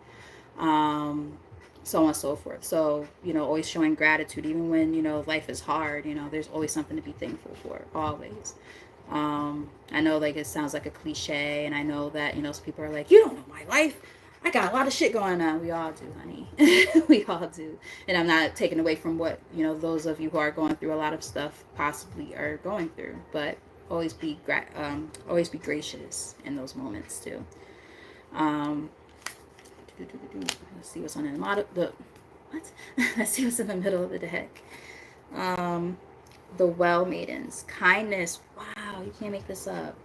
Um, so on and so forth. So, always showing gratitude, even when, life is hard, there's always something to be thankful for, always. I know like it sounds like a cliche, and I know that, some people are like, you don't know my life. I got a lot of shit going on. We all do, honey. We all do. And I'm not taking away from what, those of you who are going through a lot of stuff possibly are going through, but always be gracious in those moments too. Um, Let's see what's on in the model. What? Let's see what's in the middle of the deck. Um, the Well Maidens, kindness. Wow, you can't make this up.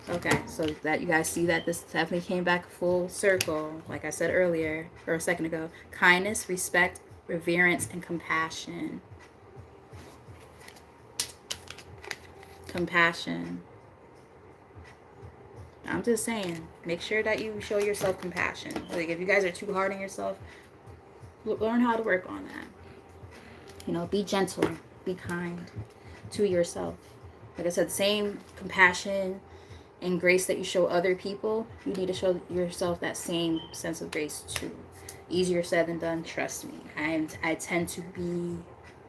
Okay, so that you guys see that this definitely came back full circle, like I said earlier or a second ago. Kindness, respect, reverence, and compassion. Compassion. I'm just saying, make sure that you show yourself compassion. Like if you guys are too hard on yourself, learn how to work on that. Be gentle, be kind to yourself. Like I said, same compassion and grace that you show other people, you need to show yourself that same sense of grace too. Easier said than done, trust me. I tend to be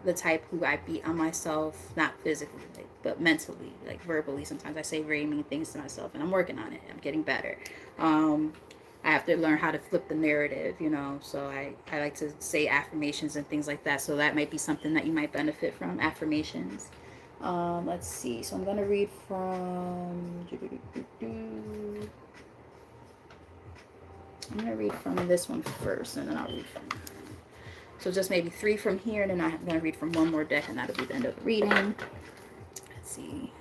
the type who I beat on myself, not physically, but mentally, like verbally. Sometimes I say very mean things to myself, and I'm working on it. I'm getting better. I have to learn how to flip the narrative, so I like to say affirmations and things like that. So that might be something that you might benefit from, affirmations. Let's see. So I'm going to read from... I'm going to read from this one first, and then I'll read from... So just maybe 3 from here, and then I'm going to read from one more deck, and that'll be the end of the reading. Let's see.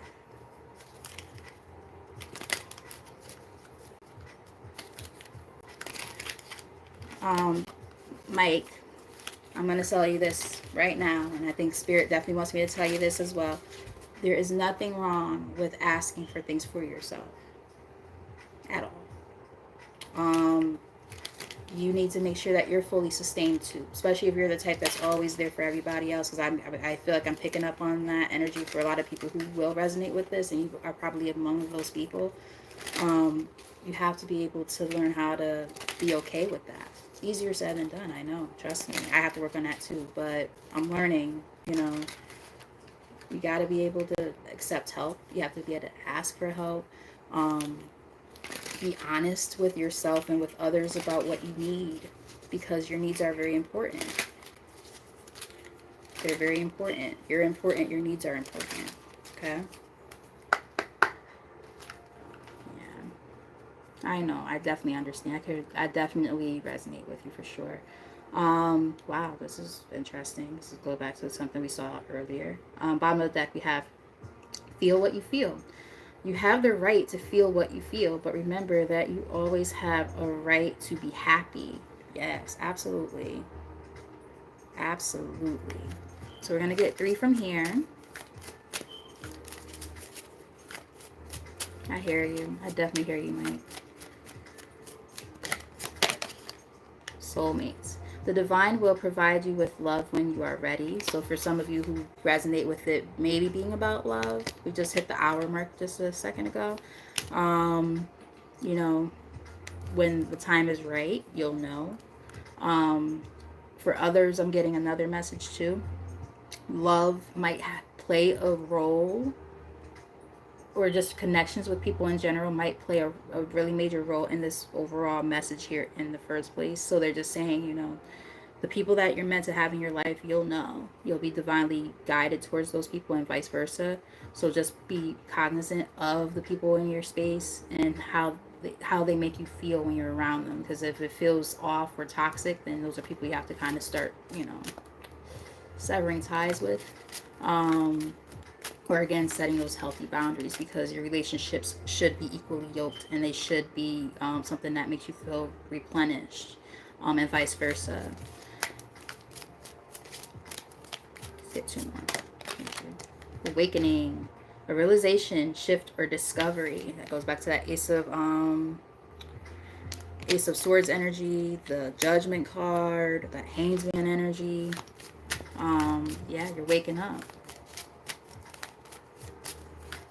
Mike, I'm going to tell you this right now, and I think Spirit definitely wants me to tell you this as well. There is nothing wrong with asking for things for yourself at all. You need to make sure that you're fully sustained too, especially if you're the type that's always there for everybody else, because I feel like I'm picking up on that energy for a lot of people who will resonate with this, and you are probably among those people. You have to be able to learn how to be okay with that. Easier said than done, I know, trust me. I have to work on that too, but I'm learning. You got to be able to accept help. You have to be able to ask for help. Be honest with yourself and with others about what you need, because your needs are very important. They're very important. You're important. Your needs are important. Okay? Yeah. I know. I definitely understand. I definitely resonate with you for sure. Wow, this is interesting. This is go back to something we saw earlier. Bottom of the deck, we have feel what you feel. You have the right to feel what you feel, but remember that you always have a right to be happy. Yes, absolutely. Absolutely. So we're going to get 3 from here. I hear you. I definitely hear you, Mike. Soulmates. The divine will provide you with love when you are ready. So for some of you who resonate with it maybe being about love, we just hit the hour mark just a second ago. You know, when the time is right, you'll know. For others, I'm getting another message too. Love might play a role, or just connections with people in general might play a really major role in this overall message here in the first place. So they're just saying, the people that you're meant to have in your life, you'll know. You'll be divinely guided towards those people and vice versa. So just be cognizant of the people in your space and how they make you feel when you're around them. Because if it feels off or toxic, then those are people you have to kind of start, severing ties with. Or again, setting those healthy boundaries, because your relationships should be equally yoked, and they should be something that makes you feel replenished, and vice versa. Get 2 more. Awakening, a realization, shift, or discovery. That goes back to that Ace of Swords energy, the Judgment card, that Hangman energy. Yeah, you're waking up.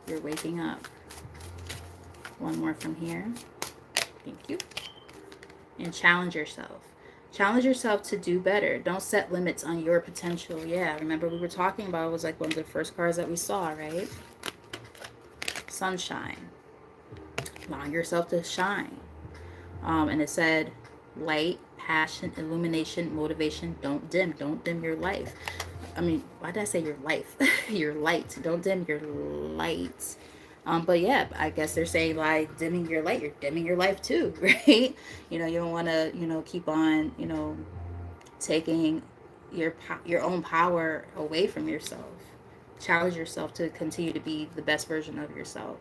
You're waking up. 1 more from here. Thank you. And challenge yourself. Challenge yourself to do better. Don't set limits on your potential. Yeah, remember we were talking about, it was like one of the first cards that we saw, right? Sunshine. Allow yourself to shine. And it said light, passion, illumination, motivation. Don't dim. Don't dim your life. I mean, why did I say your life? Your light. Don't dim your light. But yeah, I guess they're saying like dimming your light, you're dimming your life too, right? You don't want to, keep on, taking your own power away from yourself. Challenge yourself to continue to be the best version of yourself,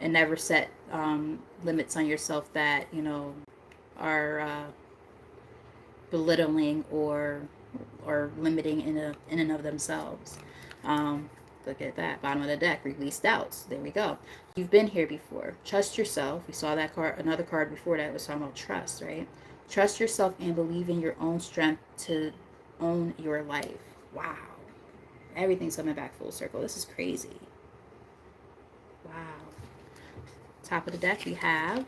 and never set limits on yourself that are belittling or limiting in and of themselves. Look at that, bottom of the deck, release doubts. There we go. You've been here before. Trust yourself. We saw that card, another card before that was talking about trust, right? Trust yourself and believe in your own strength to own your life. Wow. Everything's coming back full circle. This is crazy. Wow. Top of the deck, we have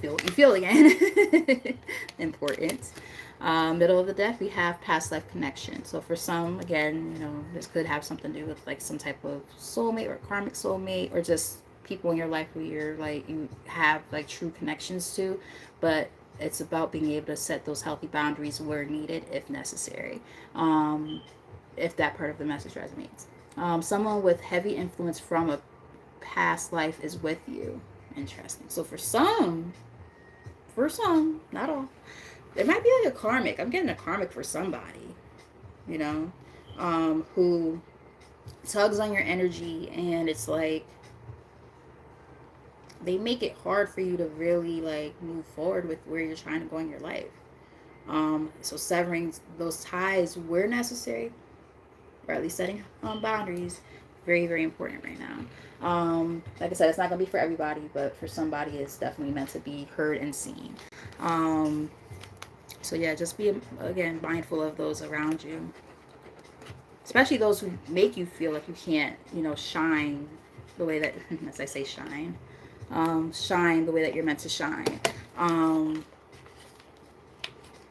feel what you feel again. Important. Middle of the deck, we have past life connection. So for some, again, this could have something to do with like some type of soulmate or karmic soulmate, or just people in your life who you're like, you have like true connections to. But it's about being able to set those healthy boundaries where needed, if necessary. If that part of the message resonates. Someone with heavy influence from a past life is with you. Interesting. So for some, not all, it might be like a karmic. I'm getting a karmic for somebody, who tugs on your energy, and it's like they make it hard for you to really like move forward with where you're trying to go in your life. So severing those ties where necessary, or at least setting boundaries, very, very important right now. Like I said, it's not going to be for everybody, but for somebody, it's definitely meant to be heard and seen. So yeah, just be, again, mindful of those around you, especially those who make you feel like you can't, shine the way that, as I say, shine the way that you're meant to shine.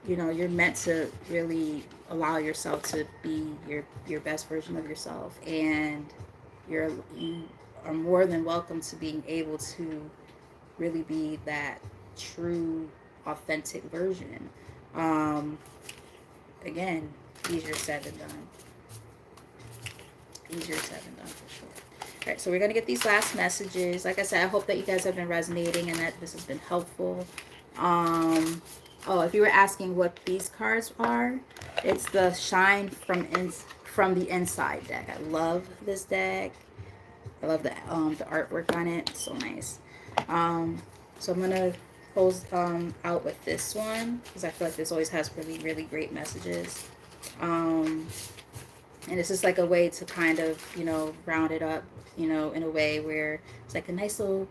You're meant to really allow yourself to be your best version of yourself, and you are more than welcome to being able to really be that true, authentic version. Again, easier said than done. Easier said than done for sure. All right, so we're going to get these last messages. Like I said, I hope that you guys have been resonating and that this has been helpful. Oh, if you were asking what these cards are, it's the Shine from the Inside deck. I love this deck. I love the artwork on it. It's so nice. So I'm gonna close out with this one because I feel like this always has really, really great messages. Um, and it's just like a way to kind of, you know, round it up, you know, in a way where it's like a nice little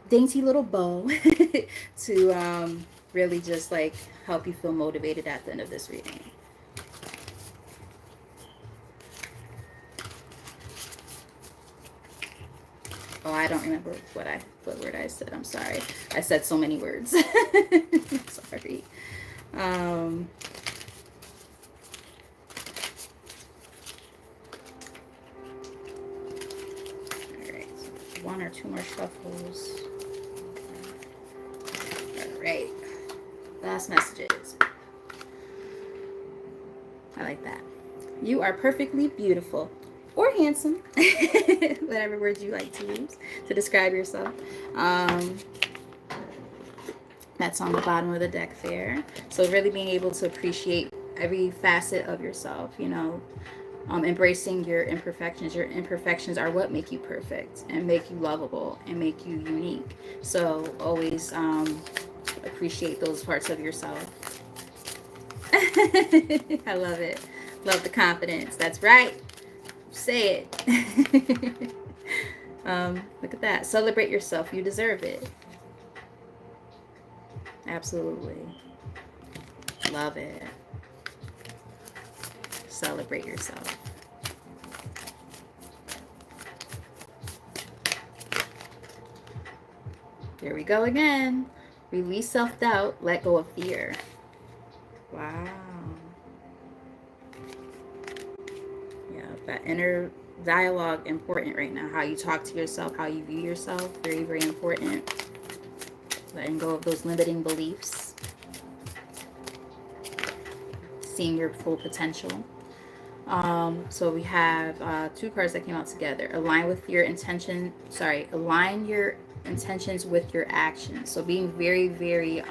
dainty little bow to really just like help you feel motivated at the end of this reading. Oh, I don't remember what word I said. I'm sorry. I said so many words. Sorry. Um, all right. So one or two more shuffles. All right. Last messages. I like that. You are perfectly beautiful or handsome, whatever words you like to use to describe yourself. Um, that's on the bottom of the deck there. So really being able to appreciate every facet of yourself, you know, embracing your imperfections. Your imperfections are what make you perfect and make you lovable and make you unique. So always appreciate those parts of yourself. I love it. Love the confidence. That's right. Say it. Look at that. Celebrate yourself. You deserve it. Absolutely. Love it. Celebrate yourself. Here we go again. Release self-doubt. Let go of fear. Wow. Yeah, that inner dialogue important right now. How you talk to yourself, how you view yourself, very, very important. Letting go of those limiting beliefs. Seeing your full potential. So we have two cards that came out together. Align your intentions with your actions. So being very, very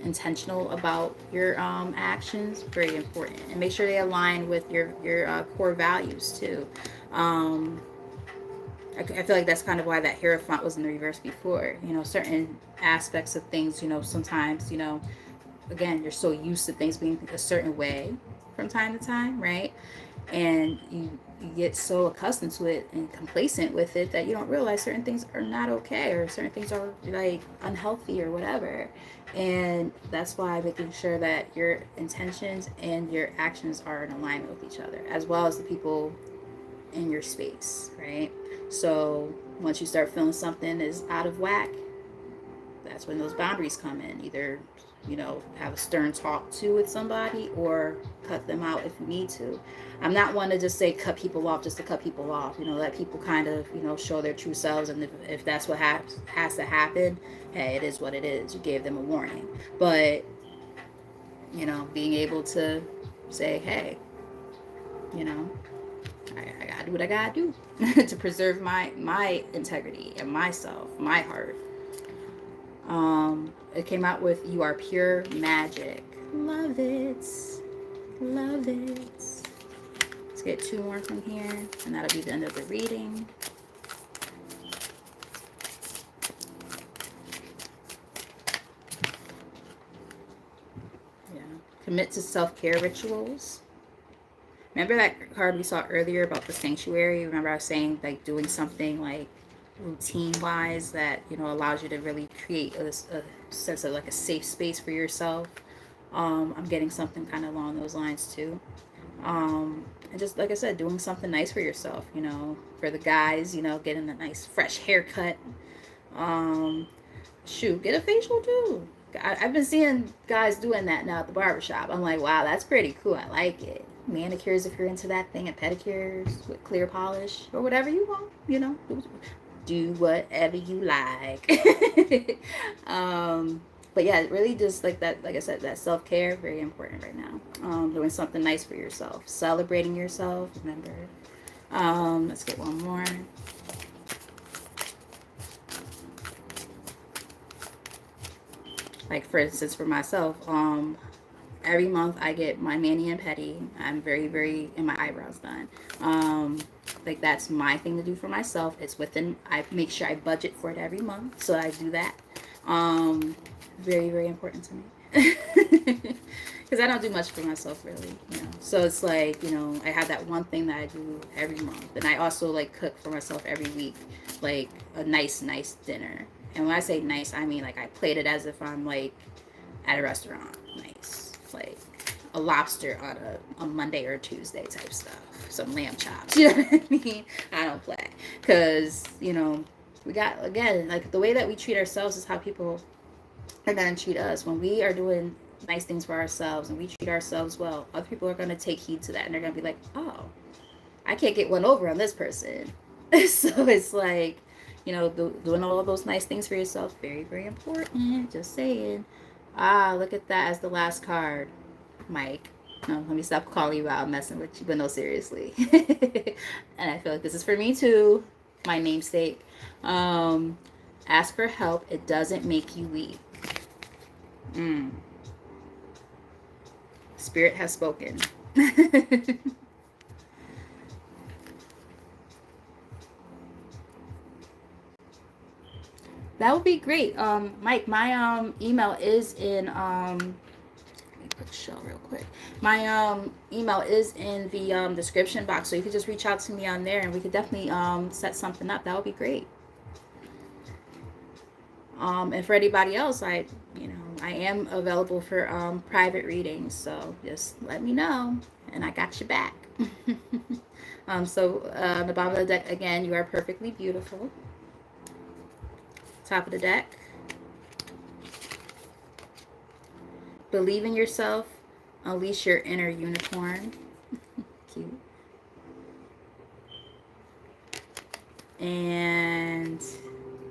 intentional about your actions, very important. And make sure they align with your core values too. I feel like that's kind of why that Hierophant was in the reverse before. You know, certain aspects of things, you know, sometimes, you know, again, you're so used to things being a certain way from time to time, right? And you get so accustomed to it and complacent with it that you don't realize certain things are not okay or certain things are like unhealthy or whatever. And that's why making sure that your intentions and your actions are in alignment with each other, as well as the people in your space, right? So once you start feeling something is out of whack, that's when those boundaries come in. Either, you know, have a stern talk to with somebody or cut them out if you need to. I'm not one to just say cut people off just to cut people off. You know, let people kind of, you know, show their true selves. And if that's what has to happen, hey, it is what it is. You gave them a warning. But, you know, being able to say, hey, you know, I gotta do what I gotta do to preserve my integrity and myself, my heart. It came out with "You Are Pure Magic." Love it, love it. Let's get two more from here, and that'll be the end of the reading. Yeah, commit to self-care rituals. Remember that card we saw earlier about the sanctuary? Remember I was saying like doing something like routine wise that, you know, allows you to really create a sense of like a safe space for yourself. I'm getting something kind of along those lines too. And just like I said, doing something nice for yourself, you know, for the guys, you know, getting a nice fresh haircut. um Shoot, get a facial too. I've been seeing guys doing that now at the barbershop. I'm like, wow, that's pretty cool. I like it. Manicures, if you're into that thing, and pedicures with clear polish or whatever you want, you know, do whatever you like. But yeah, really just like that, like I said, that self-care, very important right now. Doing something nice for yourself, celebrating yourself, remember. Let's get one more. Like for instance, for myself, every month I get my mani and pedi. I'm very, very, and my eyebrows done. Like, that's my thing to do for myself. It's within, I make sure I budget for it every month, so I do that. Very, very important to me. Because I don't do much for myself, really, you know. So it's like, you know, I have that one thing that I do every month. And I also, like, cook for myself every week, like, a nice, nice dinner. And when I say nice, I mean, like, I plate it as if I'm, like, at a restaurant. Nice. Like, a lobster on a Monday or Tuesday type stuff. Some lamb chops. You know what I mean? I don't play. Because, you know, we got, again, like, the way that we treat ourselves is how people are going to treat us. When we are doing nice things for ourselves and we treat ourselves well, other people are going to take heed to that, and they're going to be like, oh, I can't get one over on this person. So it's like, you know, doing all of those nice things for yourself, very, very important. Just saying. Ah, look at that as the last card, Mike. No, let me stop calling you out. I'm messing with you, but no, seriously. And I feel like this is for me too, my namesake. Ask for help. It doesn't make you weak. Spirit has spoken. That would be great. Mike, my email is in let me put the show real quick. My email is in the description box, so you could just reach out to me on there and we could definitely set something up. That would be great. And for anybody else, I am available for private readings, so just let me know and I got your back. So on the bottom of the deck again, you are perfectly beautiful. Top of the deck, believe in yourself, unleash your inner unicorn. Cute. And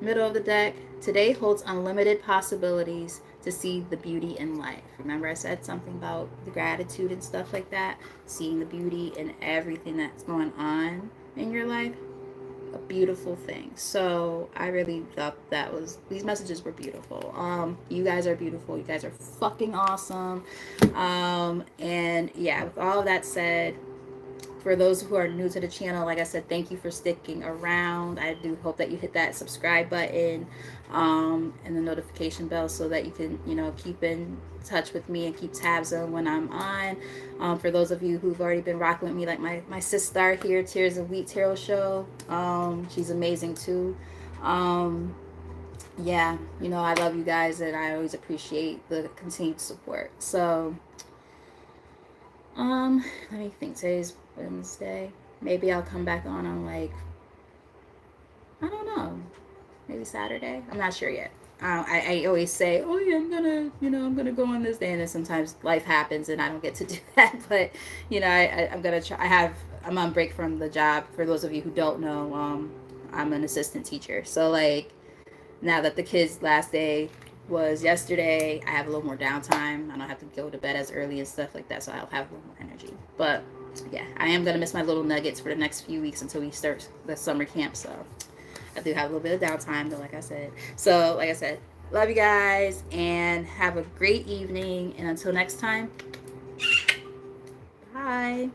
middle of the deck, today holds unlimited possibilities to see the beauty in life. Remember I said something about the gratitude and stuff like that, seeing the beauty in everything that's going on in your life. A beautiful thing. So I really thought these messages were beautiful. You guys are beautiful. You guys are fucking awesome. And yeah, with all of that said, for those who are new to the channel, like I said, thank you for sticking around. I do hope that you hit that subscribe button and the notification bell so that you can, you know, keep in touch with me and keep tabs on when I'm on. For those of you who've already been rocking with me, like my sister here, Tears of Wheat Tarot Show, she's amazing too. Yeah, you know, I love you guys and I always appreciate the continued support. So let me think. Today's Wednesday. Maybe I'll come back on like, I don't know, maybe Saturday. I'm not sure yet. I always say, oh yeah, I'm gonna go on this day, and then sometimes life happens and I don't get to do that. But you know, I'm gonna try. I'm on break from the job. For those of you who don't know, I'm an assistant teacher. So like, now that the kids' last day was yesterday, I have a little more downtime. I don't have to go to bed as early and stuff like that, so I'll have a little more energy. But yeah, I am gonna miss my little nuggets for the next few weeks until we start the summer camp. So I do have a little bit of downtime, but like I said, love you guys and have a great evening. And until next time, bye.